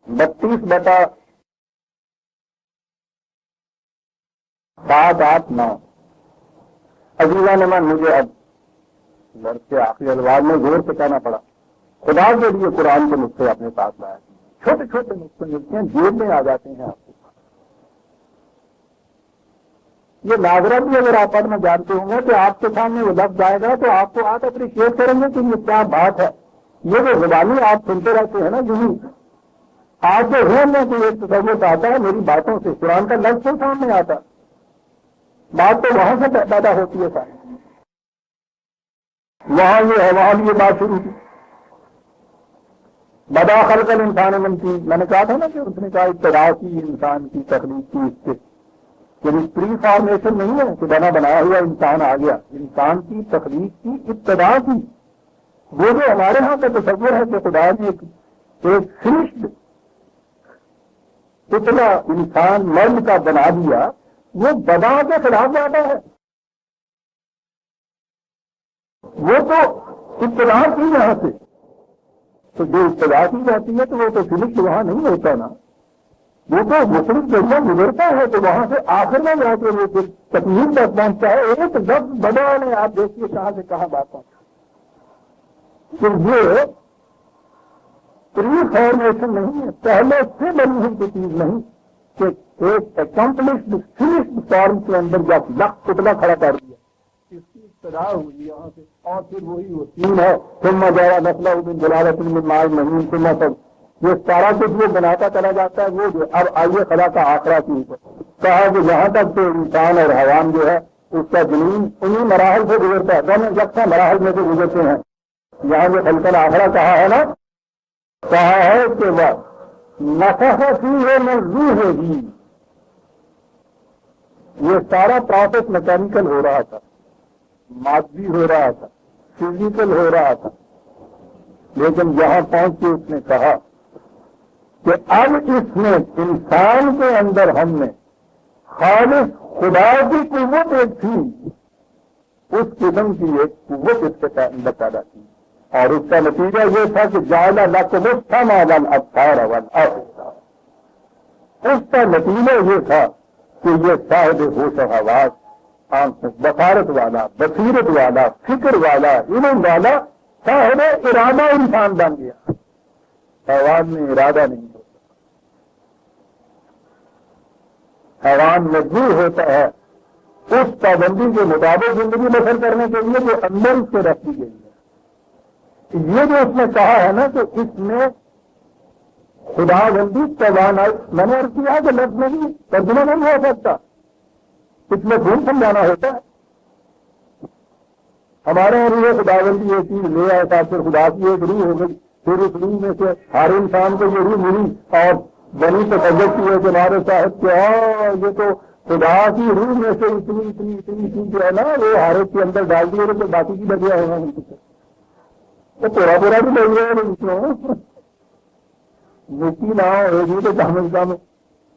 A: 32/7, 8, 9 عزیزہ نے مان، مجھے اب گھر کے آخری الفاظ میں زور سے کہنا پڑا، خدا کے لیے قرآن کے نسخے اپنے ساتھ لایا، چھوٹے چھوٹے نسخے ملتے ہیں، جیب میں آ جاتے ہیں آپ کو۔ یہ ناظرہ بھی اگر آپ پڑھنا جانتے ہوں گے تو آپ کے سامنے وہ لفظ آئے گا تو آپ کو آپ اپریشیٹ کریں گے کہ یہ کیا بات ہے۔ یہ جو زبانی آپ سنتے رہتے ہیں نا، یوں آپ کے ذہن میں کوئی ایک تصور آتا ہے میری باتوں سے، قرآن کا لفظ سے سامنے آتا، بات تو وہاں سے پیدا ہوتی ہے ساری، وہاں یہ ہے، وہاں بھی یہ بات شروع کی۔ بدا خلق الانسان من طین، میں نے کہا تھا نا کہ اس نے کہا ابتدا کی انسان کی تخلیق کی اس سے، یعنی پری فارمیشن نہیں ہے کہ بنا بنایا ہوا انسان آ گیا، انسان کی تخلیق کی ابتدا کی۔ وہ جو ہمارے ہاں کا تصور ہے کہ خدا نے ایک فنشڈ پتلا انسان مرد کا بنا دیا، وہ بدا کے خلاف جاتا ہے۔ وہ تو ابتدا کی یہاں سے، تو جو ابتدا کی جاتی ہے تو وہ تو فنشڈ وہاں نہیں ہوتا نا، وہ تو مختلف ذریعہ گزرتا ہے، تو وہاں سے آخر میں جا کے وہ پھر تکمیل تک پہنچتا ہے۔ ایک لفظ بدا نے آپ دیکھیے کہاں سے کہاں بات پہنچا۔ تو یہ پری فارمیشن نہیں ہے، پہلے سے بنی ہوئی کوئی چیز نہیں کہ ایک اکمپلشڈ فنشڈ فارم کے اندر جب لخت پتلا کھڑا کر دیا، اس کی ابتدا ہوئی یہاں سے، اور پھر وہی وہ تین ہے، ثم جعل نسلہ من سلالۃ من ماء مہین، ثم تک یہ سارا کچھ وہ بناتا چلا جاتا ہے۔ وہ جو اب آئیے خدا کا آخرہ کی اوپر کہا کہ جہاں تک تو انسان اور حیوان جو ہے اس کا جنین انہیں مراحل سے گزرتا ہے، دونوں یکساں مراحل میں سے گزرتے ہیں۔ یہاں جو خلق آخرہ کہا ہے نا، کہا ہے کہ وہ نفخ فیہ من روحہ، یہ سارا پروسیس میکینیکل ہو رہا تھا، مادی ہو رہا تھا، فزیکل ہو رہا تھا، لیکن یہاں پہنچ کے اس نے کہا کہ اب اس میں انسان کے اندر ہم نے خالص خدا کی قوت ایک تھی، اس قسم کی ایک قوت اس کے اندر پیدا کی، اور اس کا نتیجہ یہ تھا کہ جعل لکم السمع والابصار والافئدہ، اس کا نتیجہ یہ تھا کہ یہ صاحب ہوش و حواس، بصارت والا، بصیرت والا، فکر والا، علم والا، صاحب ارادہ انسان بن گیا۔ حیوان میں ارادہ نہیں ہوتا، حیوان مجبور ہوتا ہے اس پابندی کے مطابق زندگی بسر کرنے کے لیے جو اندر اس سے رکھی گئی ہے۔ یہ جو اس نے کہا ہے نا کہ اس میں خدا بندی توانائی، میں نے عرض کیا کہ لفظ میں بھی ترجمہ نہیں ہو سکتا، اس میں خون سمجھانا ہوتا ہے۔ ہمارے یہاں روح خدا بندی یہ چیز لے آئے تھا، پھر خدا کی ایک روح ہو گئی، پھر اس روح میں سے ہر انسان کو یہ روح ملی اور بنی تجرب کی ہے کہ ہمارے صاحب کیا یہ تو خدا کی روح میں سے اتنی اتنی اتنی چیز جو ہے نا وہ ہر ایک کے اندر ڈال دیے تو باقی کی بجے ہوگا تو پورا پورا بھی لگ رہا ہے اس میں مٹی نہ ہوگی تو کم از کم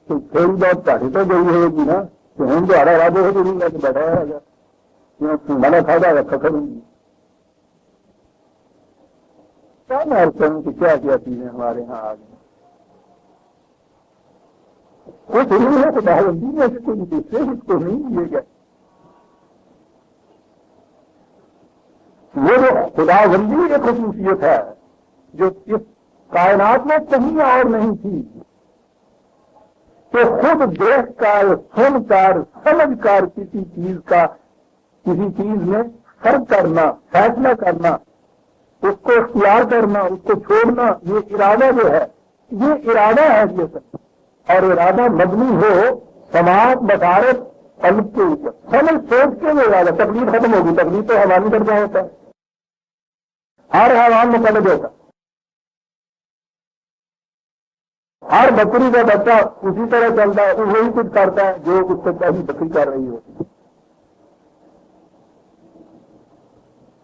A: تھوڑی بہت کاٹی تو گئی ہوگی نا، کہ ہم تو ہرا راجے ہو تو نہیں کہ بیٹھا گیا میں نے کھادا رکھا کروں گی کیا میں عرض کروں کہ کیا کیا چیزیں ہمارے یہاں آ گئی۔ وہ ضرور ہے خدا بندی میں سے کوئی دوسرے اس کو نہیں دیے گئے، وہ جو خدا بندی ایک خصوصیت ہے جو اس کائنات میں کہیں اور نہیں تھی، کہ خود دیکھ کر سن کر سمجھ کر کسی چیز میں فرق کرنا، فیصلہ کرنا، اس کو اختیار کرنا، اس کو چھوڑنا، یہ ارادہ جو ہے یہ ارادہ ہے یہ سب، اور ارادہ مبنی ہو سماعت بصارت قلب کے اوپر، سمجھ سوچ کے وہ ارادہ، تقلید ختم ہوگی، تقلید تو حیوانی درجہ ہوتا ہے، ہر حیوان مقلد ہوتا ہے، ہر بکری کا بچہ اسی طرح چلتا ہے، وہی کچھ کرتا ہے جو اس سے پہلی بکری کر رہی ہوتی ہے۔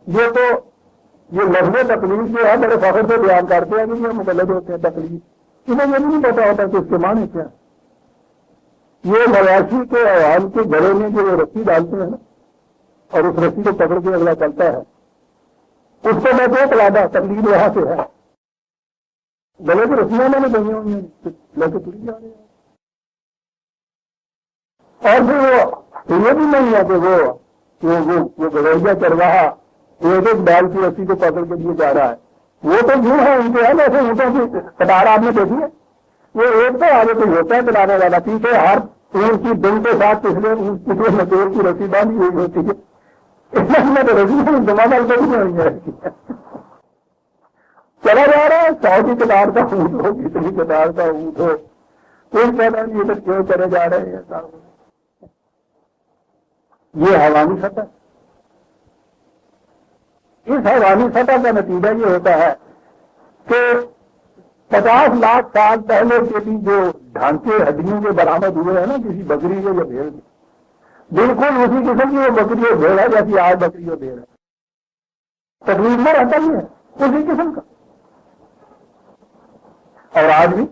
A: یہ تو یہ لفظ تقلید جو ہے بڑے فخر سے بیان کرتے ہیں کہ یہ مقلد ہوتے ہیں تقلید، انہیں یہ نہیں پتا ہوتا کہ اس کے معنی کیا۔ یہ مویشی کے عوام کے گھروں میں جو رسی ڈالتے ہیں نا اور اس رسی کو پکڑ کے اگلا چلتا ہے، اس کو میں تو کلادا تقلید وہاں سے ہے، گلے کی رسیاں میں نے دنیا میں لے کے چلی جا رہے ہیں، اور پھر وہ یہ بھی نہیں ہے کہ وہ گویا چرواہا ایک ایک بیل کی رسی کو پکڑ کے لیے جا رہا ہے، وہ تو یوں ہے ان کے ہے ایسے اونٹوں کی قطار آپ نے دیکھی ہے، وہ ایک تو آگے کوئی ہوتا ہے چلانے والا، پیچھے ہر اونٹ کی دن کے ساتھ پچھلے مزدور کی رسی باندھی ہوئی ہوتی ہے، اس میں تو رسی جمع کر کے بھی نہیں ہے، چلا جا رہا ہے 100 کی قطار کا اونٹ ہو، کتنی قطار کا اونٹ ہو، کوئی پتا نہیں یہ کیوں چلے جا رہے ہیں، یہ حیوانی سطح۔ اس حیوانی سطح کا نتیجہ یہ ہوتا ہے کہ 50 لاکھ سال پہلے کے بھی جو ڈھانچے ہڈیوں کے برآمد ہوئے ہیں نا کسی بکری کے یا بھیڑ کے، بالکل اسی قسم کی وہ بکری اور بھیڑ ہے جیسی آج بکری اور بھیڑ ہے، تقریب میں رہتا ہی ہے اسی قسم کا۔ اور آج بھی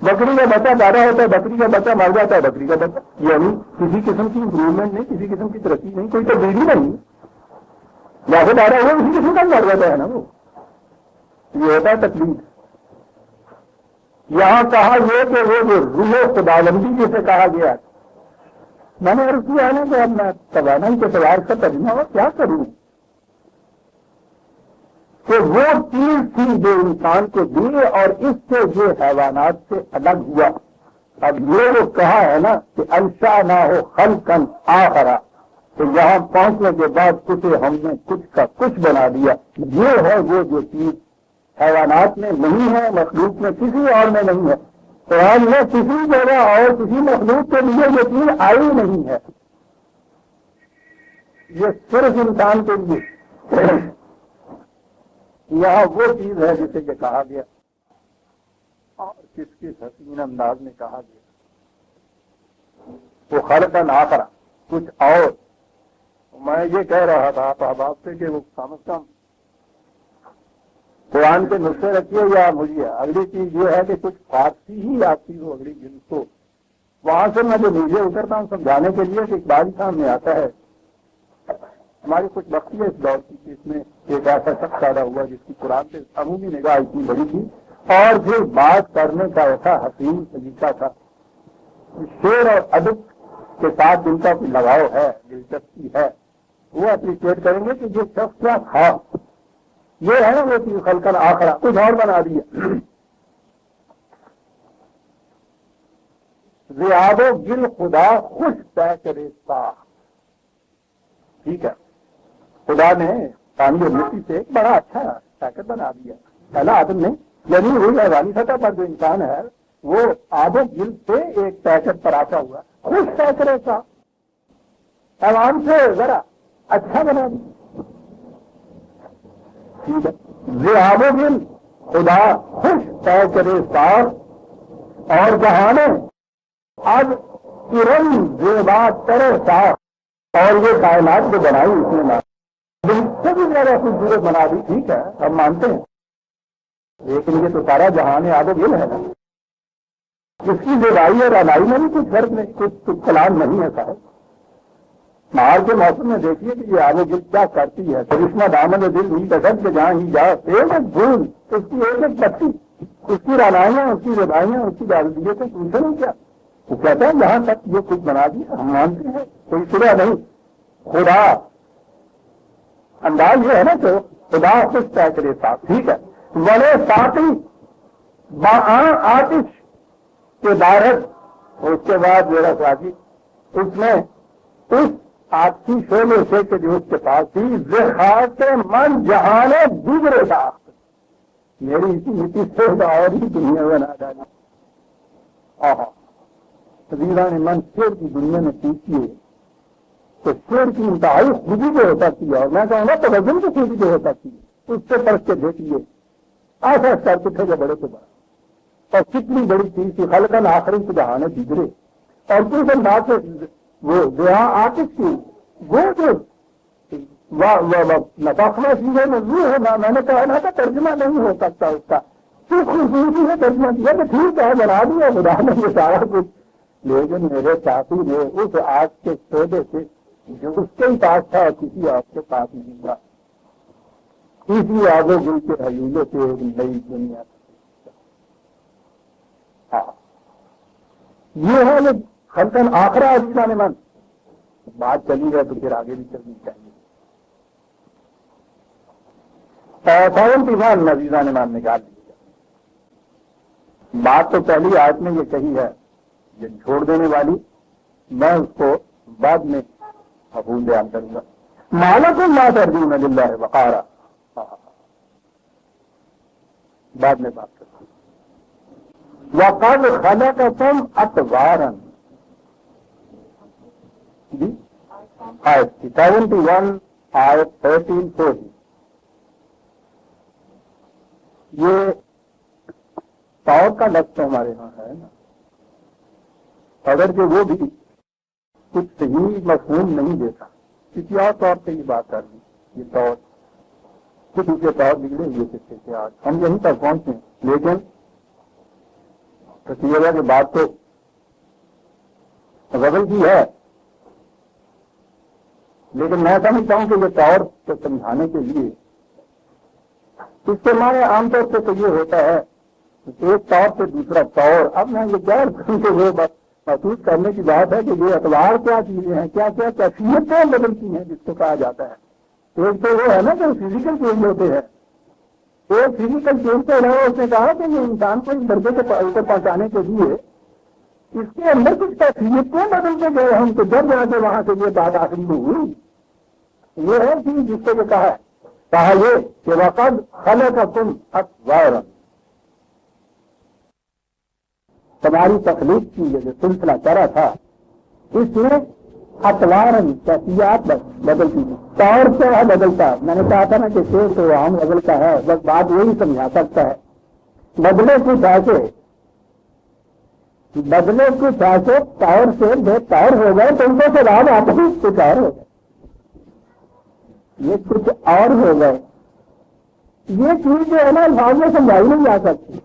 A: بکری کا بچہ پیدا ہوتا ہے، بکری کا بچہ مر جاتا ہے، بکری کا بچہ، یعنی کسی قسم کی امپروومنٹ نہیں، کسی قسم کی ترقی نہیں، کوئی تبدیلی نہیں، جیسے پیدا ہوا اسی قسم کا مر جاتا ہے نا، وہ یہ ہوتا ہے تقلید۔ یہاں کہا یہ کہ وہ جو روح خداوندی جسے کہا گیا، میں نے عرض کیا ہے نا کہ اب میں توانائی کے تیار کا ترجمہ ہو کیا کروں، کہ وہ چیز تھی جو انسان کو دی اور اس سے یہ حیوانات سے الگ ہوا۔ اب یہ وہ کہا ہے نا کہ انشا نہ ہو خلقن آخرا، تو یہاں پہنچنے کے بعد اسے ہم نے کچھ کا کچھ بنا دیا۔ یہ ہے وہ جو چیز حیوانات میں نہیں ہے، مخلوق میں کسی اور میں نہیں ہے، قرآن میں کسی جگہ اور کسی مخلوق کے لیے یہ چیز آئی نہیں ہے، یہ صرف انسان کے لیے یہاں وہ چیز ہے جسے کہ کہا گیا، اور کس کس حسین انداز میں کہا گیا، وہ خلقن آخرا، کچھ میں یہ کہہ رہا تھا احباب سے کہ وہ کم از کم قرآن کے نسخے رکھیے یا مجھے اگلی چیز یہ ہے کہ کچھ فارسی ہی آتی ہو اگلی جن کو وہاں سے میں جو نیچے اترتا ہوں سمجھانے کے لیے کہ اقبال سامنے آتا ہے. ہماری کچھ وقتی ہے اس دور کی کہ اس میں ایک ایسا شخص پیدا ہوا جس کی قرآن سے عمومی نگاہ اتنی بڑی تھی اور پھر بات کرنے کا ایسا حسین طریقہ تھا. شعر اور ادب کے ساتھ جن کا کوئی لگاؤ ہے دلچسپی ہے وہ اپریشیٹ کریں گے کہ یہ شخص کیا تھا. یہ ہے نا وہ چیز خلقن آخرا کچھ اور بنا دیا. ریاض و گل خدا خوش طے کرے صاف. ٹھیک ہے خدا نے پانی اور مٹی سے ایک بڑا اچھا پیکٹ بنا دیا. پہلا آدم نے یعنی وہی حیوانی سطح پر جو انسان ہے وہ آب و گل سے ایک پیکٹ پر آتا ہوا خوش طے کرے صاف. حیوان سے ذرا اچھا بنا دیا. ٹھیک ہے ریاض و گل خدا خوش طے کرے صاف اور جہانے اب کرن زیبا ترے صاف. اور یہ کائنات جو بنائی اس نے دل سے بھی زیادہ خوبصورت بنا دی. ٹھیک ہے ہم مانتے ہیں لیکن یہ تو سارا جہان آب و گل ہے نا. اس کی زیبائی اور رانائی میں بھی کچھ فرق نہیں کچھ کلام نہیں ہے صاحب. مار کے موسم میں دیکھیے کہ یہ آب و گل کیا کرتی ہے. کرشمہ دامن دل نہیں کسب کے جہاں ہی جا ایک ایک بھول اس کی ایک ایک پتی اس کی رانائیاں اس کی زیبائیاں اس کی ڈالدیے سے پوچھے نہیں کیا. وہ کہتے ہیں جہاں تک یہ کچھ بنا دیا ہم مانتے ہیں کوئی شرح نہیں. خدا انداز یہ ہے نا کہ خدا خوش طے کرے صاحب. ٹھیک ہے بڑے ساتھی آتش کے دارت اس کے بعد میرا ساتھی اس میں اس آتشی شعلے سے کہ جو اس کے پاس تھی زخاط من جہان گزرے تھا. میری اسی مٹی سے اور ہی دنیا بنا ڈالی. ویران من شیر کی دنیا میں پوچھیے تو شیر کی انتہائی خوبی جو ہوتا تھی اور میں کہوں گا توجن کی خوبی جو ہوتا تھی اس سے پرکھ کے دیکھیے ایسا کر کے تھے جو بڑے سے بڑا اور کتنی بڑی چیز تھی خلقن آخری سے جہانے بگڑے. اور کس انداز سے وہ جہاں آتش کی وہ جو نفاقہ چیزیں میں وہ ہونا میں نے کہا نا کہ ترجمہ نہیں ہو سکتا اس کا. تو خوبصورتی نے ترجمہ دیا کہ ٹھیک ہے بنا دیا خدا نے یہ سارا کچھ. لیکن میرے ساتھی نے اس آگ کے سودے سے جو اس کے ہی پاس تھا اور کسی آگ کے پاس نہیں تھا اسی آگ و گل کے حیولے سے ایک نئی دنیا. ہاں یہ ہے یہ خلقن آخرا عزیزان من. بات چلی ہے تو پھر آگے بھی چلنی چاہیے. ایمان عزیزان من نکال لیجیے. بات تو پہلی آیت میں یہ کہی ہے یہ چھوڑ دینے والی میں اس کو بعد میں مفہوم بیان کروں گا. مالک اللہ ترجون للہ وقارا بعد میں بات کروں گا. وقد خلقکم اطوارا جی آیت 71 آیت 13 یہ طور کا لفظ ہمارے ہاں ہے نا اگر کہ وہ بھی کچھ صحیح مفہوم نہیں دیتا کسی اور طور سے یہ بات کر دی. یہ طور کچھ اس کے طور بگڑے ہوئے کسی سے آج ہم یہیں تک پہنچے ہیں. لیکن تصویر کی بات تو غزل کی ہے لیکن میں سمجھتا ہوں کہ یہ طور کو سمجھانے کے لیے اس کے معنی عام طور سے تو یہ ہوتا ہے ایک طور سے دوسرا طور. اب میں یہ غیر کہ وہ محسوس کرنے کی بات ہے کہ یہ اعتبار کیا چیزیں ہیں کیا کیا کیفیتیں بدلتی ہیں جس کو کہا جاتا ہے. ایک تو وہ ہے نا کہ فزیکل چینج ہوتے ہیں. ایک فزیکل چینج کے علاوہ اس نے کہا کہ یہ انسان کو اس درجے کے اوپر پہنچانے کے لیے اس کے اندر کچھ کیفیتیں بدل کے گئے ہم تو جب جا کے وہاں سے یہ بات آخری ہوئی. یہ ہے چیز جس کو یہ کہا یہ کہ وقد خلقکم اطوارا تمہاری تخلیق کی یہ جو سلسلہ چرا تھا اس میں اطوارن کیفیات بدلتی ہے. طور کیا ہے بدلتا ہے. میں نے کہا تھا نا کہ شیر تو عام غزل کا ہے بس بات وہی سمجھا سکتا ہے. بدلے کچھ ایسے طور سے بے طور ہو گئے تو ان کو سے بعد آپ ہی کچھ اور ہو گئے. یہ کچھ اور ہو گئے. یہ چیز جو ہے نا الفاظ میں سمجھائی نہیں جا سکتی.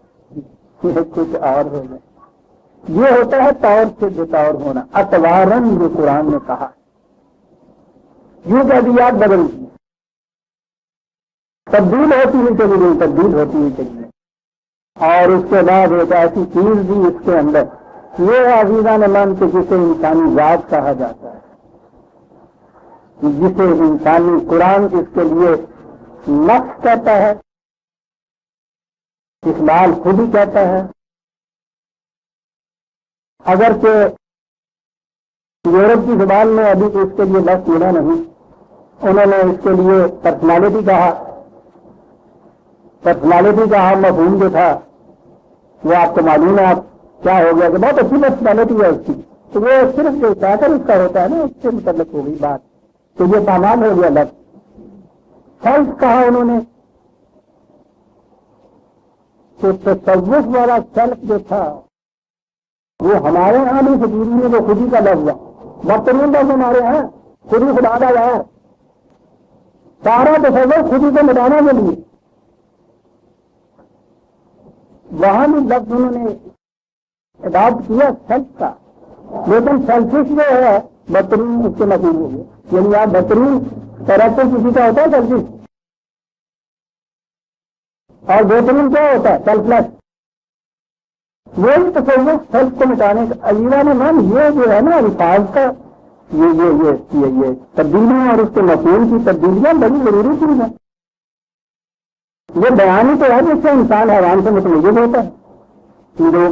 A: یہ کچھ اور ہو گئے. یہ ہوتا ہے طور سے بطور ہونا. اطوارن جو قرآن نے کہا یہ کیفیات بدل گئی, تبدیل ہوتی ہوئی چلی گئی, تبدیل ہوتی ہوئی چلی گئی. اور اس کے بعد ایک ایسی چیز بھی اس کے اندر, یہ عزیزان من کہ جسے انسانی ذات کہا جاتا ہے, جسے انسانی قرآن اس کے لیے نفس کہتا ہے, اقبال خود ہی کہتا ہے. اگرچہ یورپ کی زبان میں ابھی تو اس کے لیے لفظ ملا نہیں, انہوں نے اس کے لیے پرسنالٹی کہا. پرسنالٹی کا مفہوم جو تھا وہ آپ کو معلوم ہے آپ کیا ہو گیا کہ بہت اچھی پرسنالٹی ہے اس کی, تو وہ صرف جو چاہتا اس کا ہوتا ہے نا, اس سے متعلق ہو گئی بات, تو یہ سامان ہو گیا لفظ. سیلف کہا انہوں نے, تو تصوف والا سیلف جو تھا وہ ہمارے یہاں بھی فکیری میں وہ خودی کا لفظ ہے. بدترین لفظ ہمارے یہاں خودی خدا کا ہے, سارا تصور خودی کو مٹانے کے لیے. وہاں بھی لفظ انہوں نے اڈاپٹ کیا سیلف کا, لیکن سیلفش جو ہے بدترین اس کے مفہوم ہو گئے. یعنی آپ بدترین کریکٹر کسی کا ہوتا ہے سیلفش, اور بہترین کیا ہوتا ہے سیلف لیس. وہی تصور سیلف کو مٹانے کا. علیہ نے مان یہ جو ہے نا الفاظ کا یہ تبدیلیاں اور اس کے مفہوم کی تبدیلیاں بڑی ضروری چیز ہیں. یہ بیان ہی تو ہے جس سے انسان حیران سے متمجد ہوتا ہے,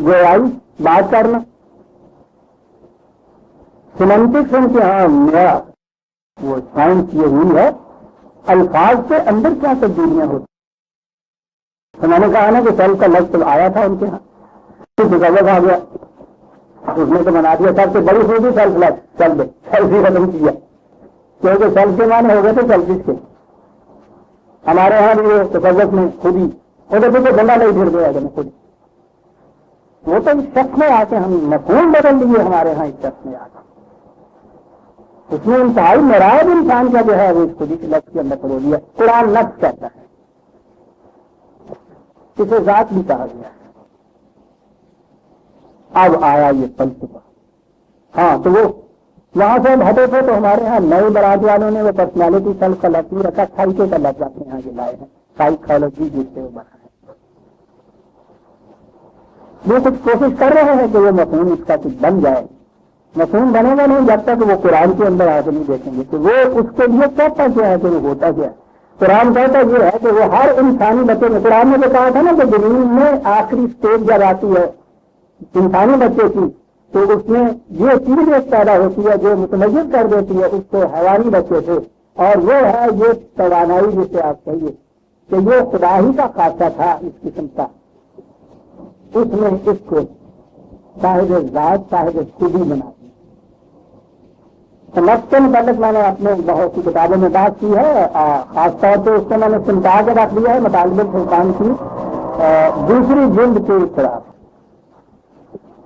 A: گویائی بات کرنا. سیمنٹکس ان کے ہاں میرا وہ سائنس یہ ہوئی ہے, الفاظ کے اندر کیا تبدیلیاں ہوتی. تو میں نے کہا نا کہ سیلف کا لفظ آیا تھا ان کے ہاں, تصور آ گیا, اس نے تو بنا دیا سب سے بڑی خوبی سیلف لفظ, چل دے سیلف ہی ختم کیا, کیونکہ سیلف کے معنی ہو گئے تھے سیلفش کے. ہمارے یہاں بھی وہ تصوف میں خود ہی ادھر سے ڈنڈا نہیں پھر گیا خود, وہ تو اس شخص میں آ کے ہم مفہوم بدل دیے. ہمارے یہاں اس شخص میں آ کے اس نے انتہائی مراد انسان کا جو ہے وہ اس خودی کے لفظ کے اندر پڑو دیا. قرآن نفس کہتا ہے, اسے ذات بھی کہا گیا ہے. اب آیا یہ فلسفہ. ہاں تو وہ وہاں سے ہٹے تھے تو ہمارے یہاں نئے برات والوں نے وہ پرسنالٹی سیلف کا لفظ رکھا, سائیکے کا لفظ اپنے یہاں کے لائے ہیں, سائیکالوجی جس سے وہ بنا ہے. وہ کچھ کوشش کر رہے ہیں کہ وہ مفہوم اس کا کچھ بن جائے. مفہوم بنے گا نہیں جب تک وہ قرآن کے اندر آ کے نہیں دیکھیں گے کہ وہ اس کے لیے کہتا کیا ہے کہ وہ ہوتا کیا ہے. قرآن کہتا یہ ہے کہ وہ ہر انسانی بچے میں, قرآن نے جو کہا تھا نا کہ زمین میں آخری اسٹیج جب آتی ہے انسانی بچے کی تو اس میں یہ چیز ایک پیدا ہوتی ہے جو متميز کر دیتی ہے اس کو حیوانی بچے سے, اور وہ ہے یہ توانائی جسے آپ کہیے کہ یہ خدا ہی کا خاصہ تھا اس قسم کا. اس نے اس کو صاحب ذات صاحب خودی بنا دی. نفس کے متعلق میں نے اپنے بہت سی کتابوں میں بات کی ہے, خاص طور پہ اس کو میں نے سمٹا کے رکھ دیا ہے مطالب الفرقان کی دوسری جلد کے خلاف.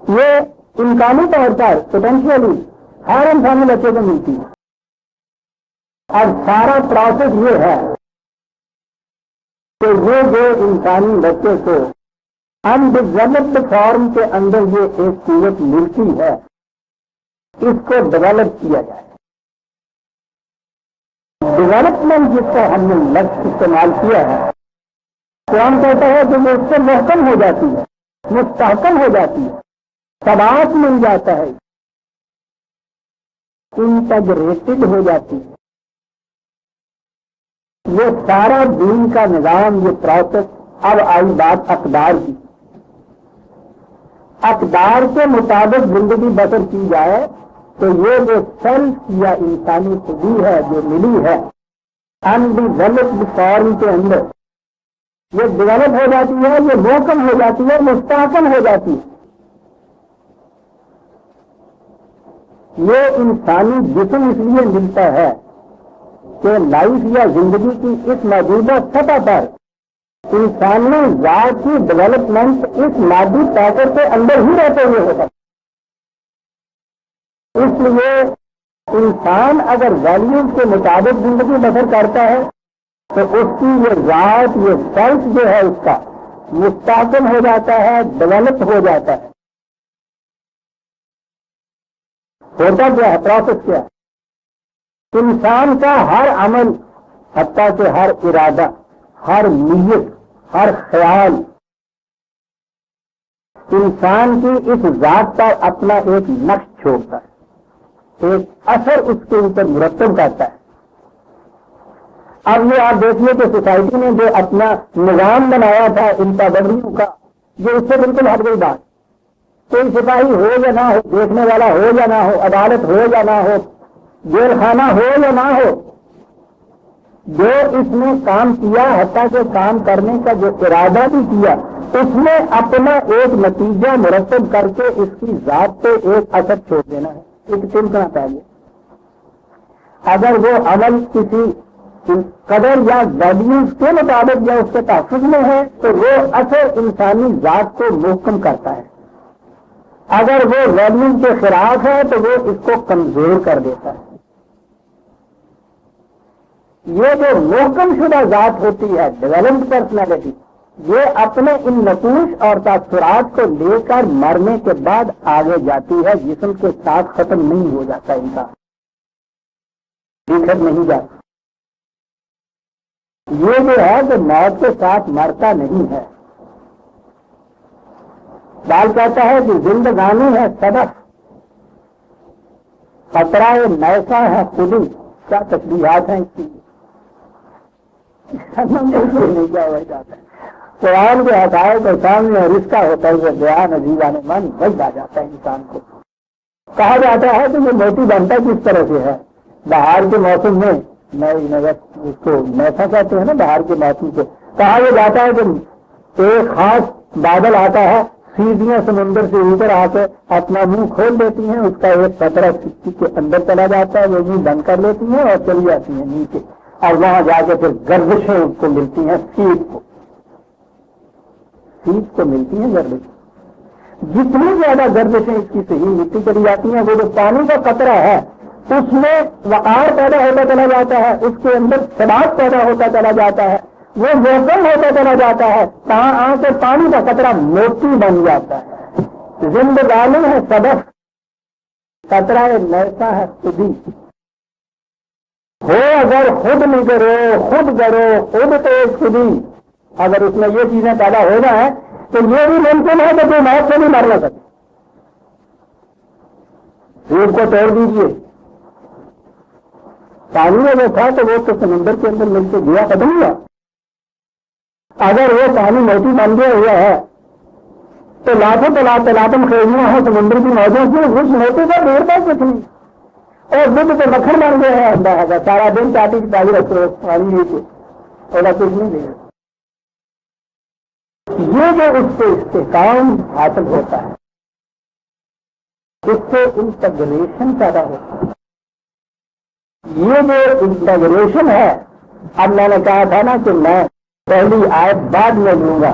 A: یہ امکانی طور پر پوٹینشیلی ہر انسانی بچے کو ملتی ہے, اور سارا پروسیس یہ ہے کہ یہ جو انسانی بچے کو انڈیولپڈ فارم کے اندر یہ ایک قوت ملتی ہے اس کو ڈیولپ کیا جائے. ڈیولپمنٹ جس کا ہم نے لفظ استعمال کیا ہے, قرآن کہتا ہے کہ وہ اس سے محکم ہو جاتی ہے, مستحکم ہو جاتی ہے, ثبات مل جاتا ہے, انٹیگریٹڈ ہو جاتی ہے. یہ سارا دین کا نظام, یہ پروسیس. اب آئی بات اقدار کی. اقدار کے مطابق زندگی بسر کی جائے تو یہ جو سیلف یا انسانی خودی ہے جو ملی ہے انڈیولپڈ فارم کے اندر, یہ ڈیولپ ہو جاتی ہے, یہ محکم ہو جاتی ہے, مستحکم ہو جاتی ہے. یہ انسانی جسم اس لیے ملتا ہے کہ لائف یا زندگی کی اس موجودہ سطح پر انسانی ذات کی ڈیولپمنٹ اس مادی پیکر کے اندر ہی رہتے ہوئے ہوتا ہے. اس لیے انسان اگر ویلیوز کے مطابق زندگی بسر کرتا ہے تو اس کی یہ ذات، یہ سیلف جو ہے اس کا مستحکم ہو جاتا ہے، ڈیولپ ہو جاتا ہے. ہوتا کیا ہے؟ پروسیس کیا ہے؟ انسان کا ہر عمل، حتیٰ کہ ہر ارادہ، ہر نیت، ہر خیال انسان کی اس ذات پر اپنا ایک نقش چھوڑتا ہے، ایک اثر اس کے اوپر مرتب کرتا ہے. اب یہ آپ دیکھیے کہ سوسائٹی نے جو اپنا نظام بنایا تھا ان پابندیوں کا، یہ اس سے بالکل ہٹ گئی بات. کوئی سپاہی ہو یا نہ ہو، دیکھنے والا ہو یا نہ ہو، عدالت ہو یا نہ ہو، جیل خانہ ہو یا نہ ہو، جو اس نے کام کیا، حتیٰ کہ کام کرنے کا جو ارادہ بھی کیا، اس نے اپنا ایک نتیجہ مرتب کر کے اس کی ذات پہ ایک اثر چھوڑ دینا ہے، ایک چمکنا چاہیے. اگر وہ عمل کسی قدر یا ویلیوز کے مطابق یا اس کے تحفظ میں ہے تو وہ اثر انسانی ذات کو محکم کرتا ہے. اگر وہ ویلیوز کے خلاف ہے تو وہ اس کو کمزور کر دیتا ہے. یہ جو محکم شدہ ذات ہوتی ہے، ڈیولپڈ پرسنالٹی، یہ اپنے ان نقوش اور تاثرات کو لے کر مرنے کے بعد آگے جاتی ہے، جسم کے ساتھ ختم نہیں ہو جاتا، انسان بکھر نہیں جاتا. یہ جو ہے کہ موت کے ساتھ مرتا نہیں ہے. بال کہتا ہے کہ زندگانی ہے صدف، خطرہ نیسا ہے خودی. کیا تشبیہات ہیں اس کی، نہیں کیا ہو جاتا ہے. قرآن کے حقائق کے سامنے اور اس کا ہوتا ہے وہ بیان عزیزان من بچ آ جاتا ہے انسان کو. کہا جاتا ہے کہ یہ موتی بنتا کس طرح سے ہے. بہار کے موسم میں اس کو نیسا کہتے ہیں نا، بہار کے موسم سے کہا یہ جاتا ہے کہ ایک خاص بادل آتا ہے، سیدھیاں سمندر سے اوپر آ کے اپنا منہ کھول دیتی ہیں، اس کا ایک قطرہ سکھی کے اندر چلا جاتا ہے، وہ منہ بند کر لیتی ہیں اور چلی جاتی ہیں نیچے، اور وہاں جا کے پھر گردشیں اس کو ملتی ہیں، سیپ کو ملتی ہیں گردشیں. جتنی زیادہ گردشیں اس کی صحیح ملتی چلی جاتی ہیں، وہ جو پانی کا قطرہ ہے اس میں وقار پیدا ہوتا چلا جاتا ہے، اس کے اندر ثبات پیدا ہوتا چلا جاتا ہے، وہ محکم ہوتا چلا جاتا ہے، کہاں آ کے پانی کا قطرہ موتی بن جاتا ہے. زندگانی ہے صدف، قطرہ نیسا ہے خودی. ہو اگر خود نہیں کرو، خود کرو، خود تیز خودی. اگر اس میں یہ چیزیں پیدا ہو جائیں تو یہ بھی ممکن ہے کہ کوئی موت سے بھی مر نہ سکے. روح کو توڑ دیجیے، پانی میں جو تھا تو وہ تو سمندر کے اندر مل کے گیا، ختم ہوا. اگر وہ پانی موتی بن گیا ہوا ہے تو لاکھوں تلاطم خیریاں ہیں سمندر کی موجوں کی، اس موتی کا دور کا کچھ نہیں. اور دودھ تو مکھن بن گیا ہے، سارا دن چاٹی کی پالی رکھو پانی نیچے، اور کچھ نہیں دے گا. یہ جو اس سے استحکام حاصل ہوتا ہے، اس سے انٹیگریشن پیدا ہوتا ہے. یہ جو انٹیگریشن ہے، اب میں نے کہا تھا نا کہ میں پہلی آیت بعد میں لوں گا،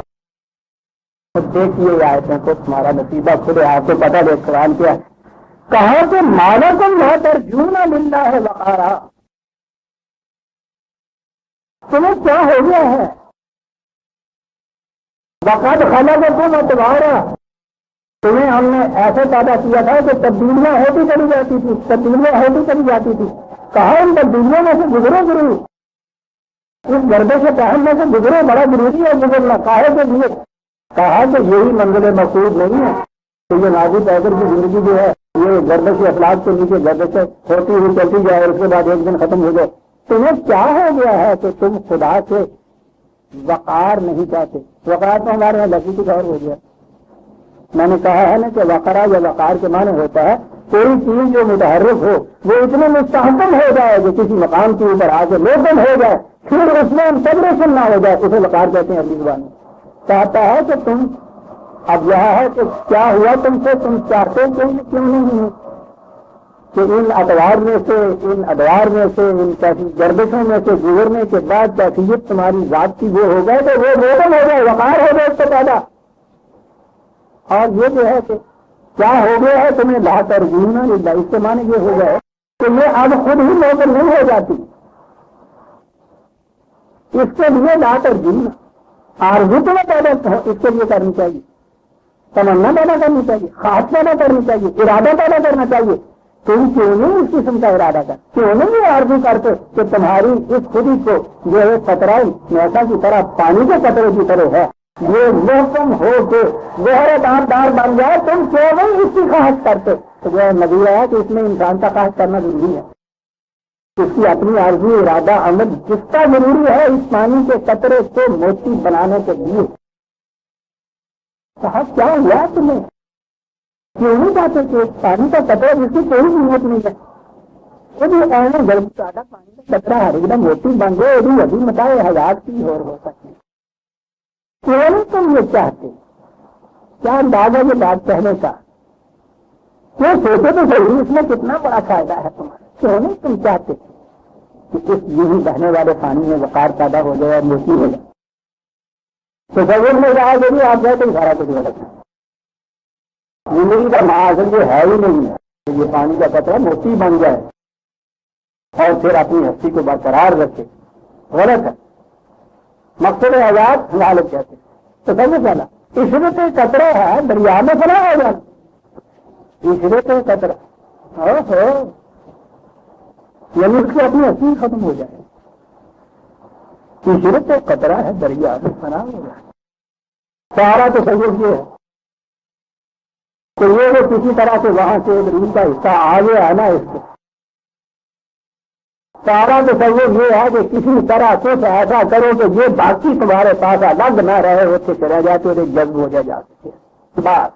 A: تو دیکھیے آیتوں کو، تمہارا نصیبہ خود ہے، آپ کو پتا دے قرآن کیا ہے. کہاں کہ مالکم لا ترجون للہ وقارا، تمہیں کیا ہو گیا ہے. وقد خلقکم اطوارا، تمہیں ہم نے ایسے پیدا کیا تھا کہ تبدیلیاں ہوتی چلی جاتی تھی، کہا ان تبدیلیوں میں سے گزرو ضرور، اس گردے سے پہننے سے گزرو، بڑا ضروری ہے گزرنا. کاہے کے لیے؟ کہا کہ یہی منزل مقصود نہیں ہے کہ یہ نازک پیدل کی زندگی جو ہے یہ گردے کے اخلاق کے نیچے گردے سے ہوتی ہوئی چلتی جائے اور اس کے بعد ایک دن ختم ہو جائے. تمہیں کیا ہو گیا ہے کہ تم خدا سے وقار نہیں چاہتے؟ وقار تو ہمارے یہاں لفظی کچھ اور ہو گیا. میں نے کہا ہے نا کہ وقرا یا وقار کے معنی ہوتا ہے کوئی چیز جو متحرک ہو وہ اتنے مستحکم ہو جائے کہ کسی مقام کے اوپر آ کے لوکل ہو جائے، پھر اس میں انٹیگریشن نہ ہو جائے، اسے وقار کہتے ہیں. اپنی زبان میں چاہتا ہے کہ تم اب یہ ہے کہ کیا ہوا تم سے، تم چاہتے کیوں نہیں کہ ان ادوار میں سے، ان ادوار میں سے، ان گردشوں میں سے گزرنے کے بعد کیفیت تمہاری ذات کی وہ ہو گئے تو وہ لوکل ہو جائے، وقار ہو جائے اس سے پیدا. اور یہ جو ہے کہ کیا ہو گیا ہے تمہیں لا ترجون للہ، اس سے معنی یہ ہو گئے تو یہ اب خود ہی موکل نہیں ہو جاتی. اس کے لیے لا کر جینا آرزو تو پیدا اس کے لیے کرنی چاہیے, تمنا پیدا کرنی چاہیے, خواہش پیدا کرنی چاہیے, ارادہ پیدا کرنا چاہیے. تم کیوں نہیں اس قسم کا ارادہ کر, کیوں نہیں یہ آرزو کرتے کہ تمہاری اس خودی کو جو ہے قطرہ میسا کی طرح پانی کے قطرے کی طرح ہے یہ محکم ہو کے گہرے دار بن جائے, تم کیوں نہیں اس کی خواہش کرتے. تو جو نظیر ہے کہ اس میں انسان کا خواہش کرنا ضروری ہے, اس کی اپنی آرزو ارادہ عمل جس کا ضروری ہے اس پانی کے قطرے کو موتی بنانے کے لیے. کہا کیا ہوا تمہیں, کیوں نہیں چاہتے کہ پانی کا قطرہ جس کی کوئی قیمت نہیں ہے وہ بھی ایسے گرم سادہ پانی کا قطرہ ہر ایک دم موتی بن گئے ابھی ابھی متائے حیات کی اور ہو سکتی. کیوں نہیں تم یہ چاہتے, کیا انداز ہے یہ بات کہنے کا, کیوں سوچے تو صحیح اس میں کتنا بڑا فائدہ ہے تمہارا. کیوں نہیں تم چاہتے کہ اس یوں بہنے والے پانی میں وقار پیدا ہو جائے اور موتی ہو جائے. تو ضرور میں رہا کہ آپ گئے تو سارا کچھ غلط ہے. زندگی کا معاذ یہ ہے ہی نہیں ہے یہ پانی کا قطرہ موتی بن جائے اور پھر اپنی ہستی کو برقرار رکھے, غلط ہے. مقصد حیات غالب کہتے ہیں. تو سمجھ جانا عشرت قطرہ ہے دریا میں فنا ہو جانا. عشرت قطرہ یعنی اس کی اپنی ہستی ختم ہو جائے. عشرت قطرہ ہے دریا میں فنا ہو جائے. سارا تو سبب یہ ہے کہ یہ کسی طرح سے وہاں سے ریل کا حصہ آگے آنا اس کو. سارا تو سبب یہ ہے کہ کسی طرح کچھ ایسا کرو کہ یہ باقی تمہارے پاس الگ نہ رہے, ہوتے چلے جاتے اور جذب ہو جا سکے. بات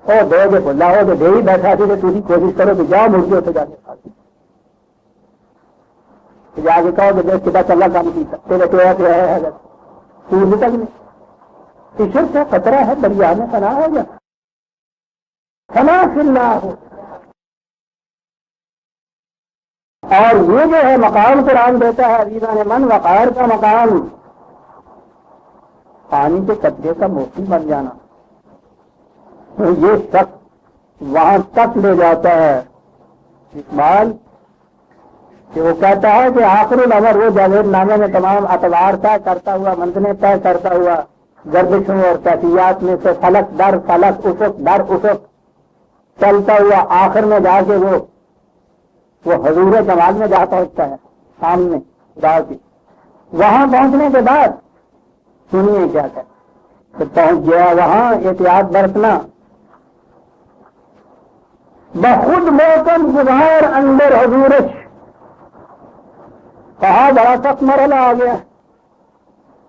A: اور دو جو بلا ہو تو دے ہی بیٹھا تھی تو تھی کوشش کرو کہ جاؤ مڑ کے ہوتے جا کے کھاتی جا کے کہو کہ دیکھ کتا چلا کام کی سکتے ہے سور تک نہیں. عشر کا خطرہ ہے دریا میں فنا ہو جاتا, فنا فنا ہو. اور یہ جو ہے مقام قرآن دیتا ہے عزیزان من, وقار کا مقام پانی کے قطرے کا موتی بن جانا. تو یہ شخص وہاں تک لے جاتا ہے اقبال کہ وہ کہتا ہے کہ آخر الامر وہ جاوید نامے میں تمام اطوار طے کرتا ہوا, منزلیں طے کرتا ہوا, گردشوں اور کیفیات میں سے فلک در فلک افق در افق چلتا ہوا آخر میں جا کے وہ حضور جمال میں جا پہنچتا ہے سامنے خدا کی. وہاں پہنچنے کے بعد سنیے کیا کہ پہنچ گیا وہاں احتیاط برتنا. بخود موسم گزار اندر حضورش, کہا بڑا سخت مرحلہ آ گیا,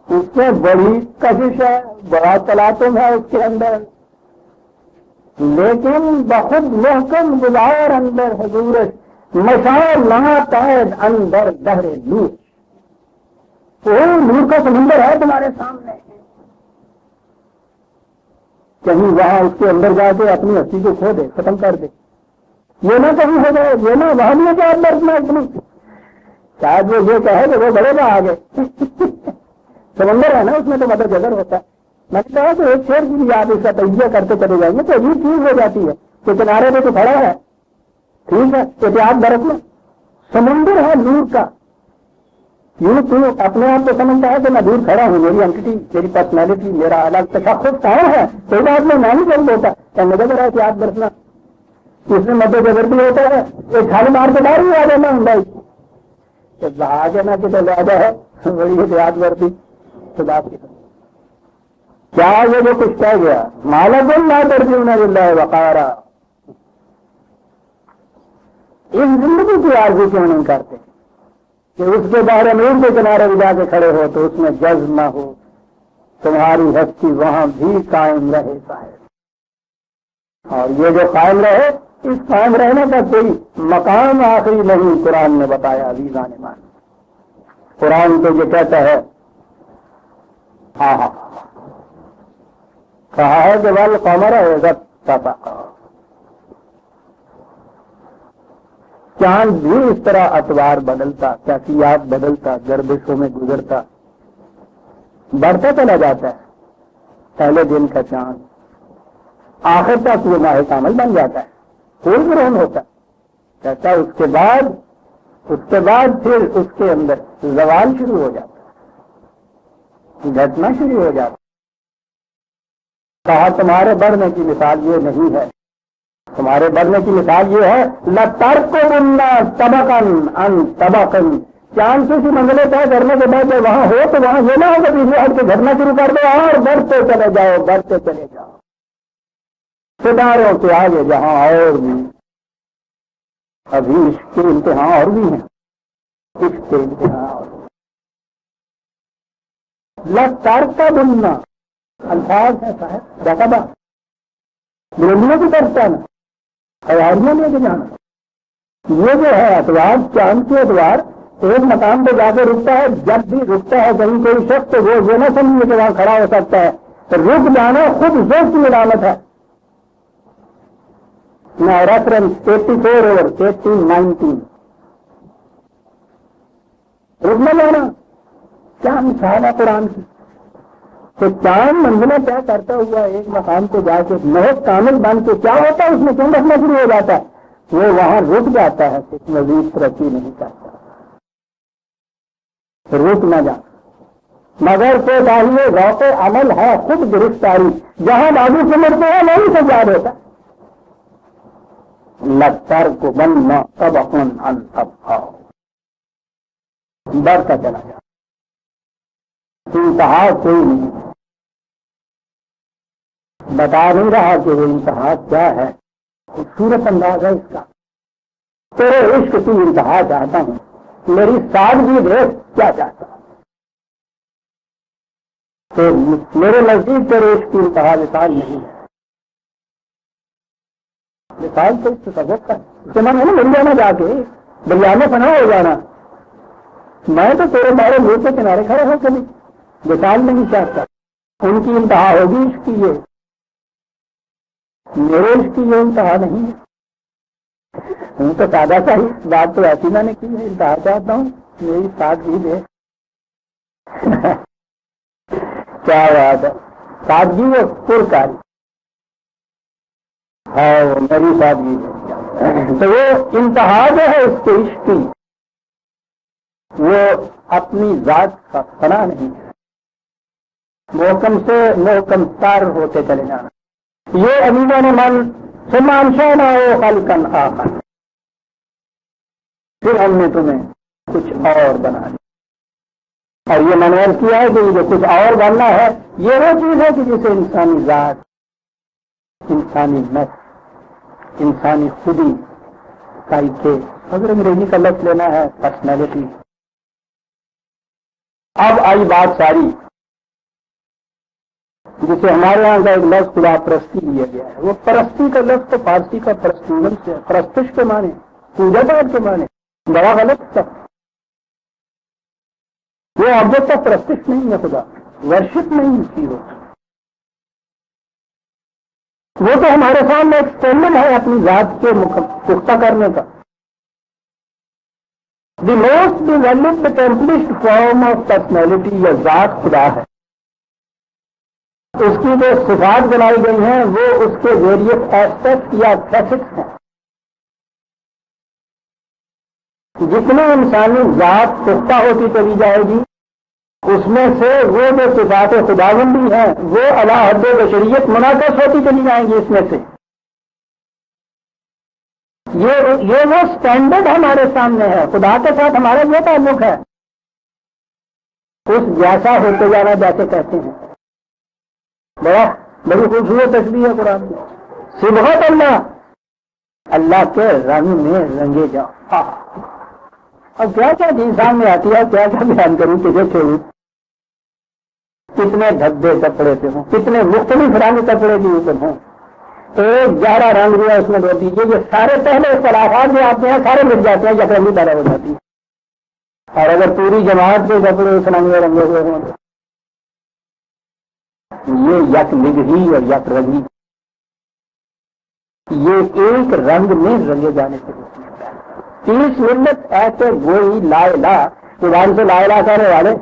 A: اس میں بڑی کشش ہے, بڑا تلاطم ہے اس کے اندر, لیکن بخود محکم گزار اندر حضورش مشاعر لا قید اندر دہر نور. وہ نور کا سمندر ہے تمہارے سامنے, کہیں وہاں اس کے اندر جا کے اپنی ہستی کو کھو دے, ختم کر دے. یہ نہ کہیں ہو جائے, یہ نہ وہاں نہیں جائے اندر میں اپنی, شاید وہ یہ کہے کہ وہ بڑے گا آگے سمندر ہے نا اس میں تو مدد جگر ہوتا ہے. میں نے کہا کہ ایک شیر کی بھی آپ اس کا تجزیہ کرتے چلے جائیں گے تو عجیب چیز ہو جاتی ہے کہ کنارے پہ تو کھڑا ہے, ٹھیک ہے, احتیاط برت میں سمندر ہے نور کا. یوں تو اپنے آپ کو سمجھتا ہے کہ میں دور کھڑا ہوں, میری انٹیٹی, میری پرسنالٹی, میرا الگ تشخص کہاں ہے, کوئی بات میں نہیں چل ہوتا کیا مدد ہے احتیاط برتنا. اس میں مدد جگر بھی ہوتا ہے, ایک کھالی مار کے باہر ہی آ جانا ہوں بھائی آگے نہ کہ لہٰذا ہے بڑی احتیاط برتی. خدا کی کیا یہ جو کچھ کہہ گیا مالک اللہ ترجیح اللہ وقارا, اس زندگی کی آرزو کیوں نہیں کرتے کہ اس کے باہر نور کے کنارے بھی جا کے کھڑے ہو تو اس میں جذب نہ ہو, تمہاری ہستی وہاں بھی قائم رہے صاحب. اور یہ جو قائم رہے, اس قائم رہنے کا کوئی مقام آخری نہیں قرآن نے بتایا. عزیزان مان, قرآن تو یہ کہتا ہے کہا ہے کہ والقمر اذا اتسق, چاند بھی اس طرح اتوار بدلتا, کیفیات بدلتا, گردشوں میں گزرتا, بڑھتا چلا جاتا ہے. پہلے دن کا چاند آخر تک وہ ماہ کامل بن جاتا ہے, پھول گرہن ہوتا ہے, کہتا اس کے بعد پھر اس کے اندر زوال شروع ہو جاتا، گھٹنا شروع ہو جاتا. کہا تمہارے بڑھنے کی مثال یہ نہیں ہے، تمہارے بڑھنے کی مثال یہ ہے لَتَرْكُبُنَّ طَبَقًا عَنْ طَبَقٍ. چاند سے منزلیں طے کرنے کے بعد جب وہاں ہو تو وہاں یہ نہ ہوگا کہ ہٹ کے گھٹنا شروع کر دو اور بڑھتے چلے جاؤ. ستاروں کے آگے جہاں اور بھی ابھی عشق کے امتحان اور بھی ہیں، عشق کے امتحان اور لَتَرْكَبُنَّ الفاظ ہے صاحب رقبہ بلندیوں کی طرف جانا، تیاریاں لے کے جانا. یہ جو ہے اتوار چاند کے اتوار ایک مقام پہ جا کے رکتا ہے. جب بھی رکتا ہے کہیں کوئی شخص تو وہ یہ نہ سمجھے کہ وہاں کھڑا ہو سکتا ہے. تو رک جانا خود ذوق کی علامت ہے. میں ریفرنس 84/1819 رکنا جانا کیا مثال ہے قرآن کی. تو چاند منزلیں طے کرتا ہوا ایک مقام پہ جا کے محض کامل بن کے کیا ہوتا ہے اس میں کیوں رکھنا شروع ہو جاتا ہے؟ وہ وہاں رک جاتا ہے، کچھ مزید ترقی نہیں کرتا، رک نہ جا. مگر کو چاہیے ذوق عمل ہے خود گرفتاری، جہاں بازو سمجھتے ہیں وہیں سے یاد ہوتا. لَتَرْكُبُنَّ طَبَقًا عَنْ طَبَقٍ. بڑھتا چلا جا، انتہا کوئی نہیں بتا نہیں رہا کہ وہ انتہا کیا ہے. خوبصورت انداز ہے اس کا. تیرے عشق کی انتہا چاہتا ہوں، میری سادگی دیکھ کیا چاہتا ہوں. تو میرے نزدیک تیرے عشق کی انتہا مثال نہیں ہے. مثال تو اس سبق کا اس کے من ہے نا مل جانا، جا کے دریا میں پناہ ہو جانا. میں تو تیرے بارے منہ کے کنارے کھڑے ہو کبھی مثال نہیں چاہتا. ان کی انتہا ہوگی عشق کی، یہ میرے عشق کی یہ انتہا نہیں ہے. ہوں تو سادہ سا ہی بات تو ایسی میں نے کی ہے، انتہا چاہتا ہوں میری سادگی دے. کیا بات ہے، سادگی و پرکاری ہے وہ میری سادگی. تو وہ انتہا جو ہے اس کے عشق کی وہ اپنی ذات کا فنا نہیں ہے، محکم سے محکم تار ہوتے چلے جانا. یہ امیدوں نے من ثم انشأنا خلقا آخر، پھر ہم نے تمہیں کچھ اور بنا دیا. اور یہ منور کیا ہے کہ جو کچھ اور بننا ہے یہ وہ چیز ہے کہ جسے انسانی ذات، انسانی نفس، انسانی خودی سائیکے، اگر انگریزی کا لفظ لینا ہے پرسنالٹی. اب آئی بات ساری جسے ہمارے یہاں کا ایک لفظ خدا پرستی لیا گیا ہے. وہ پرستی کا لفظ تو فارسی کا پرستون سے پرستش کے معنی، پوجا پاٹ کے معنی، بڑا غلط تھا. وہ آبجیکٹ آف پرستش نہیں ہے، خدا ورشپ نہیں کی ہو. وہ تو ہمارے سامنے ایک اسٹینڈرڈ ہے اپنی ذات کے پختہ کرنے کا. The most developed accomplished form of personality یا ذات خدا ہے. اس کی جو صفات بنائی گئی ہیں وہ اس کے ویریس ایسپیکٹ یا فیسٹس ہیں. جتنے انسانی ذات پختہ ہوتی چلی جائے گی اس میں سے وہ جو صفات خداوندی ہیں وہ اعلیٰ حد بشریت منعکس ہوتی چلی جائیں گی. اس میں سے یہ وہ سٹینڈرڈ ہمارے سامنے ہے. خدا کے ساتھ ہمارا یہ تعلق ہے اس جیسا ہوتے جانا جیسے کہتے ہیں. بڑی خوبصورت تشبیہ ہے قرآن کی. صبغت اللہ، اللہ کے رنگ میں رنگے جاؤ. اور کیا کیا چیز سامنے آتی ہے، کیا کیا بیان کروں تجھے چھوڑوں. کتنے دھبے کپڑے سے ہوں، کتنے مختلف رنگ کپڑے کے اوپر ہوں. ایک گہرا رنگ جو ہے اس میں دے دیجیے، یہ سارے پہلے اختلافات جو آتے ہیں سارے مل جاتے ہیں، یکرنگی پیدا ہو جاتی ہے. اور اگر پوری جماعت کے کپڑے اس رنگ میں رنگے ہوئے ہوں یہ یک نگہی اور یک رنگی، یہ ایک رنگ میں رنگے جانے سے ہوتا ہے. 30 ملت ایسے گوئی لا الہ، زبان سے لا الہ کہنے والے،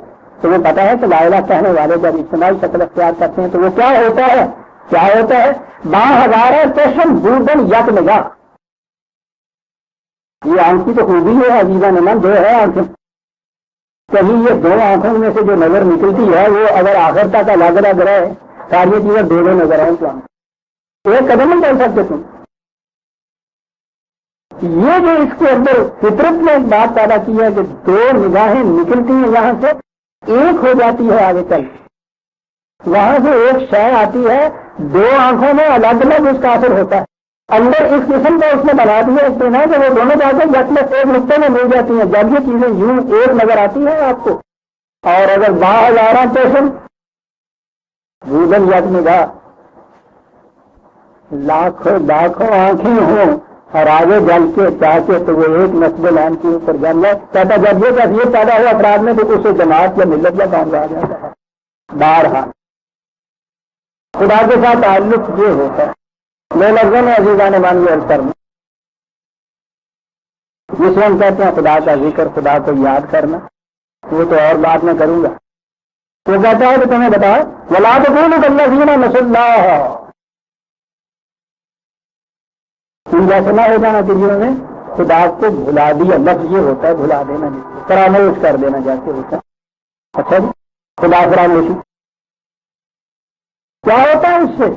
A: تمہیں پتا ہے کہ لا الہ کہنے والے جب اجتماعی شکل اختیار کرتے ہیں تو وہ کیا ہوتا ہے؟ کیا ہوتا ہے؟ 10,000 چشم بودن یک نگاہ. یہ آنکھ کی تو خوبی ہے عزیزان من، دو ہے آنکھیں، کہیں یہ دو آنکھوں میں سے جو نظر نکلتی ہے وہ اگر آخر تک الگ الگ رہے، ساری چیزیں دو دو نظر آئیں تو ایک قدم نہیں چل سکتے تم۔ یہ جو اس کے اندر فطرت نے ایک بات پیدا کی ہے کہ دو نگاہیں نکلتی ہیں یہاں سے، ایک ہو جاتی ہے آگے چل، وہاں سے ایک شے آتی ہے، دو آنکھوں میں الگ الگ اس کا اثر ہوتا ہے، اندر اس قسم کا اس نے بنا دیا اس میں کہ وہ دونوں باتیں جب میں ایک نقطے میں مل جاتی ہیں، جب یہ چیزیں یوں ایک نظر آتی ہیں آپ کو، اور اگر 12,000 پیشن بودن یاد نگاہ لاکھوں لاکھوں آنکھیں ہوں اور آگے جل کے چاہتے تو وہ ایک نسب لائن کے اوپر جم جائے، کہتا جب یہ تصویر پیدا ہوا افراد میں تو اسے جماعت یا ملت یا کام آ جاتا ہے۔ بارہا خدا کے ساتھ تعلق یہ ہوتا ہے، میں لفظوں میں عزیزان مان کے الفر میں جس میں ہم کہتے ہیں خدا کا ذکر، خدا کو یاد کرنا، وہ تو اور بات میں کروں گا۔ وہ کہتا ہے کہ تمہیں بتا ولا تکونوا کالذین نسوا اللہ، تم جیسے نہ ہو جانا کہ جنہوں نے خدا کو بھلا دیا، لفظ یہ ہوتا ہے بھلا دینا، فراموش کر دینا جیسے ہوتا ہے۔ اچھا جی، خدا فراموشی کیا ہوتا ہے اس سے؟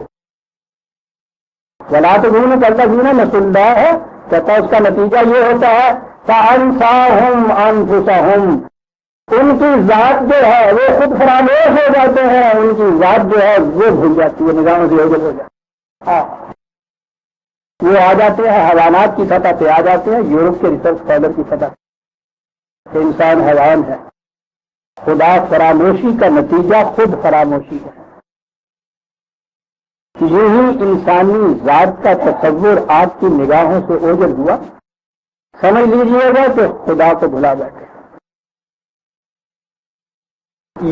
A: ولا تکونوا کالذین نسوا اللہ ہے، کہتا ہے اس کا نتیجہ یہ ہوتا ہے فانساہم انفسہم، ان کی ذات جو ہے وہ خود فراموش ہو جاتے ہیں، ان کی ذات جو ہے وہ بھول جاتی ہے، نگاہوں سے اوجھل ہو جاتی ہے، وہ آ جاتے ہیں حیوانات کی سطح پہ آ جاتے ہیں، یورپ کے ریسرچ اسکالر کی سطح کہ انسان حیوان ہے، خدا فراموشی کا نتیجہ خود فراموشی ہے۔ یہی انسانی ذات کا تصور آپ کی نگاہوں سے اوجھل ہوا، سمجھ لیجیے گا کہ خدا کو بھلا بیٹھے،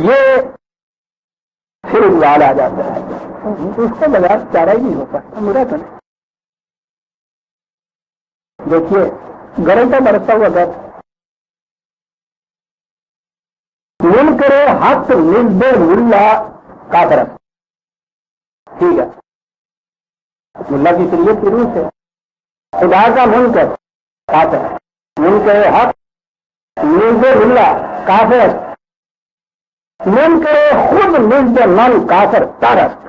A: یہ پھر اقبال آ جاتا ہے، اس کو بغیر چارہ ہی نہیں ہوتا میرا تو نہیں۔ دیکھیے گرم کا برستا ہوا گھر من کرے حق نزد ملا کافر، ٹھیک ہے، ملا کی شریعت کی روح سے خدا کا منکر کافر، منکر حق نزد ملا کافر، منکر خود نزد من کافر ترست،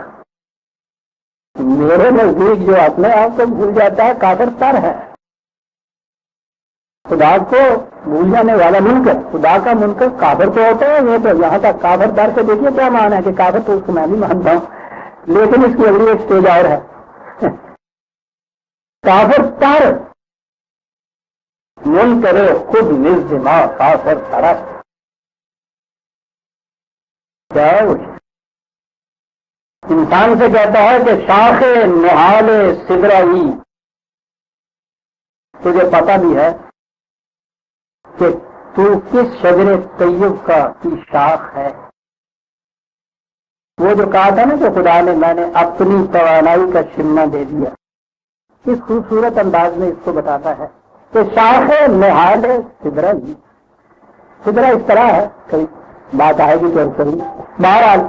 A: میرے نزدیک جو اپنے آپ کو بھول جاتا ہے کافر تر ہے، خدا کو بھول جانے والا منکر، خدا کا منکر کافر تو ہوتا ہے، یہ تو یہاں تک کافر در سے دیکھیے کیا معنی ہے کہ کافر تو اس کو میں بھی مانتا ہوں، لیکن اس کی اگلی ایک سٹیج اور ہے، کافر تر منکر خود نزد ما کافر ترست، کیا ہے وہ؟ انسان سے کہتا ہے کہ شاخ نہال سدرائی، تجھے پتہ بھی ہے کہ تو کس شجر طیب کا کی شاخ ہے؟ وہ جو کہا تھا نا کہ خدا نے میں نے اپنی توانائی کا شمنا دے دیا، اس خوبصورت انداز میں اس کو بتاتا ہے کہ شاخ نہال سدرا ہی، سدرا اس طرح ہے، کئی بات آئے گی تو کروں، بہرحال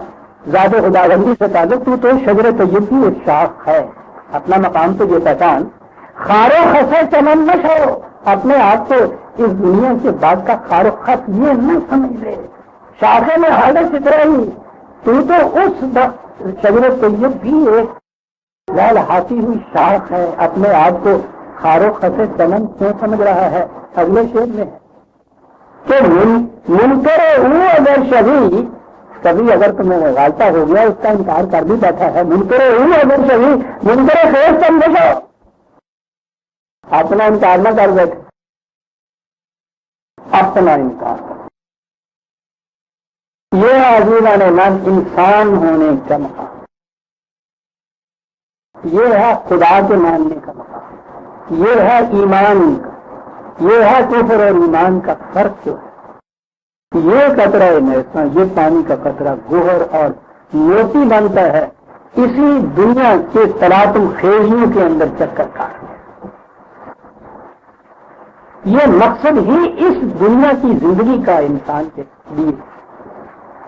A: ذات خدا بندی سے تعلق تو شجر طیب کی ایک شاخ ہے، اپنا مقام تو یہ پہچان، خارو خسے چمن نہ ہو، اپنے آپ کو اس دنیا کے بعد کا خار و خس یہ نہ سمجھ لے، شاخ میں حالت سدرا ہی، تو اس شجر طیب بھی ایک لال ہاتھی ہوئی شاخ ہے، اپنے آپ کو خار و خسے چمن کیوں سمجھ رہا ہے؟ اگلے شعر میں ہے کہ منکر ہوں اگر شبھی، کبھی اگر تمہیں غالطہ ہو گیا اس کا انکار کر بھی بیٹھا ہے، منکر ہوں اگر شبھی منکر خیر سمجھو، اپنا انکار نہ کر بیٹھے، اپنا انکار کر، یہ عزیزان من انسان ہونے کا مقام، یہ ہے خدا کے ماننے کا مقام، یہ ہے ایمان کا، یہ ہے کفر اور ایمان کا فرق جو ہے، یہ قطرہ نیساں، یہ پانی کا قطرہ گوہر اور موتی بنتا ہے اسی دنیا کے تلاطم خیزیوں کے اندر چکر کاٹنے، یہ مقصد ہی اس دنیا کی زندگی کا انسان کے لیے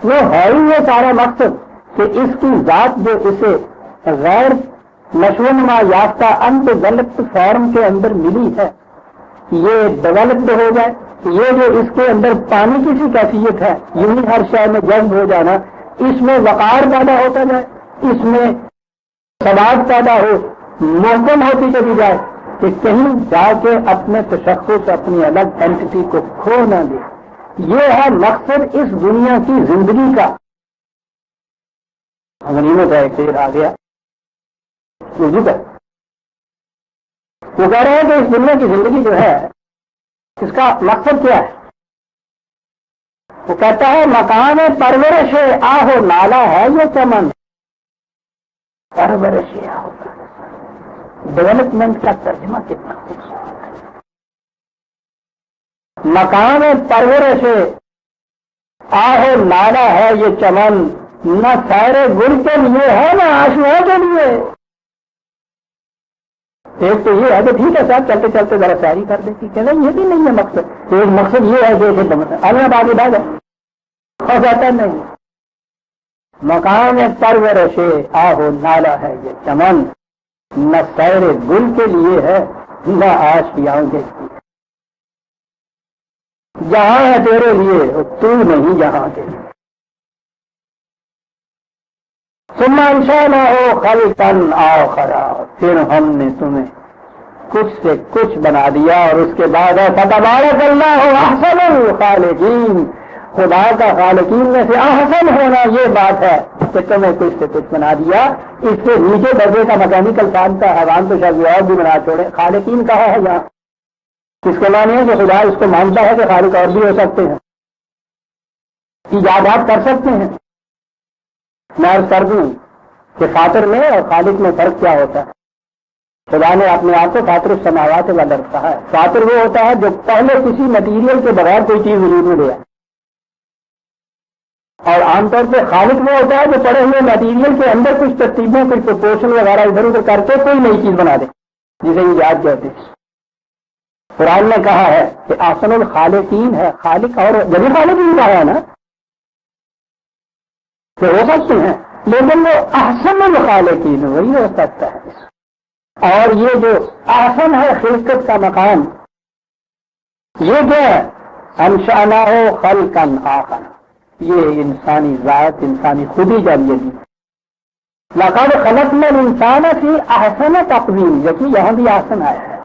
A: وہ ہے ہی یہ سارا مقصد کہ اس کی ذات جو اسے غیر نشو و نما یافتہ انڈیولپڈ فارم کے اندر ملی ہے، یہ ڈیولپڈ ہو جائے، یہ جو اس کے اندر پانی کی سی کیفیت ہے، یوں ہی ہر شہر میں جذب ہو جانا، اس میں وقار پیدا ہوتا جائے، اس میں ثبات پیدا ہو، محکم ہوتی چلی جائے کہ کہیں جا کے اپنے تشخص، اپنی الگ اینٹی کو کھو نہ دے۔ یہ ہے مقصد اس دنیا کی زندگی کا۔ غنیمت ہے، ایک شعر آ گیا اردو کا، وہ کہہ رہے ہیں کہ اس دنیا کی زندگی جو ہے اس کا مقصد کیا ہے؟ وہ کہتا ہے مقام پرورش آہو نالا ہے یہ چمن، پرورش آہو، ڈیولپمنٹ کا ترجمہ کتنا خوبصورت ہے۔ مقام پرورش آہو نالا ہے یہ چمن، نہ سیر گل کے لیے ہے نہ آشنا کے لیے۔ ایک تو یہ ہے کہ ٹھیک ہے صاحب چلتے چلتے ذرا سیری کر دیتی، کہ نہیں یہ بھی نہیں ہے مقصد۔ ایک مقصد یہ ہے کہ اللہ باغی باغ ہے اور کہتا نہیں، مقام پرورش آہو نالا ہے یہ چمن، نہ سیر گل کے لیے ہے نہ آشیاؤں کے لیے۔ جہاں ہے تیرے لیے تو نہیں جہاں کے لیے۔ ثم انشأناه خلقا آخر، پھر ہم نے تمہیں کچھ سے کچھ بنا دیا، اور اس کے بعد فتبارک اللہ احسن الخالقین، خدا کا خالقین میں سے احسن ہونا یہ بات ہے کہ تمہیں کچھ سے کچھ بنا دیا۔ اس سے نیچے درجے کا میکینکل کام کا حیوان تو شاید اور بھی بنا چھوڑے، خالقین کہا ہے یہاں، اس کے معنی ہے کہ خدا اس کو مانتا ہے کہ خالق اور بھی ہو سکتے ہیں، ایجادات کر سکتے ہیں۔ میں عرض کر دوں کہ فاطر میں اور خالق میں فرق کیا ہوتا ہے۔ خدا نے اپنے آپ کو فاطر السماوات والارض کہا ہے۔ فاطر وہ ہوتا ہے جو پہلے کسی مٹیریل کے بغیر کوئی چیز وجود میں لے آئے، اور عام طور پہ خالق وہ ہوتا ہے جو پڑے ہوئے مٹیریل کے اندر کچھ ترتیبوں، کچھ پروپورشن وغیرہ ادھر ادھر کر کے کوئی نئی چیز بنا دے، جسے ایجاد کہتے ہیں۔ قرآن نے کہا ہے کہ احسن الخالقین ہے خالق، اور جبھی خالقین کہا ہے نا کہ ہو سکتے ہیں، لیکن وہ احسن الخالقین وہی ہو سکتا ہے۔ اور یہ جو احسن ہے خلقت کا مقام، یہ جو ہے انشأناہ خلقا آخر، یہ انسانی ذات، انسانی خودی جب یہ دی۔ لقد خلقنا الانسان فی احسن تقویم، یقین یہاں بھی احسن آیا ہے،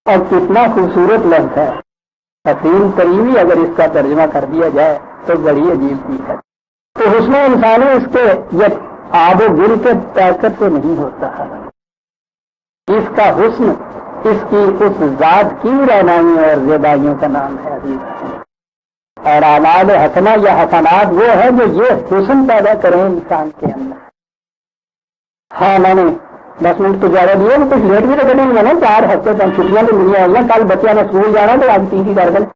A: اور کتنا خوبصورت لفظ ہے۔ حسین تریوی اگر اس کا ترجمہ کر دیا جائے تو بڑی عجیب چیز ہے۔ تو حسن انسانی اس کے یہ آب و گل کے طاقت سے نہیں ہوتا ہے، اس کا حسن اس کی اس ذات کی رعنائی اور زیبائیوں کا نام ہے عزیز۔ اور اعمال حسنہ یا حسنات وہ ہے جو یہ حسن پیدا کریں انسان کے اندر۔ ہاں میں نے 10 منٹ تو زیادہ دیے، وہ کچھ لیٹ بھی تو کریں گے نا، 4 ہفتے تک چھٹیاں تو ملی ہیں، کل بچوں نے اسکول جانا تو آج 3 کر گئے۔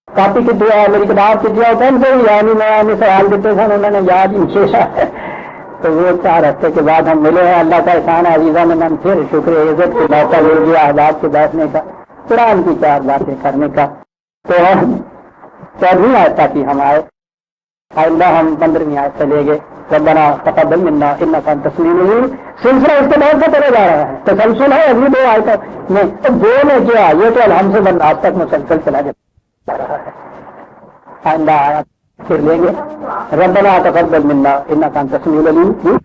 A: کاپی کتنی ہے میری کتاب کتنی ہے پین سے یاد نہیں، میں سوال دیتے تھے انہوں نے یاد ہی کیا ہے۔ تو وہ 4 ہفتے کے بعد ہم ملے ہیں، اللہ کا احسان عزیزہ نے من پھر شکر عزت کے موقع مل گیا آزاد کے بیٹھنے کا، قرآن کی 4 باتیں کرنے کا۔ تو ہم 14ویں آیت تک ہی ہم آئے، آئندہ ہم 15ویں آیت سے لے گئے ربنا تقبل منا انک انت السمیع العلیم۔ سلسلہ اس کے بعد سے چلے جا رہا ہے، تسلسل ہے اگلی 2 آیتوں میں، تو 2 میں کیا یہ تو الحمد سے بند آج تک مسلسل چلا جا رہا ہے۔ آئندہ آیت پھر لیں گے ربنا تقبل منا انک انت السمیع العلیم۔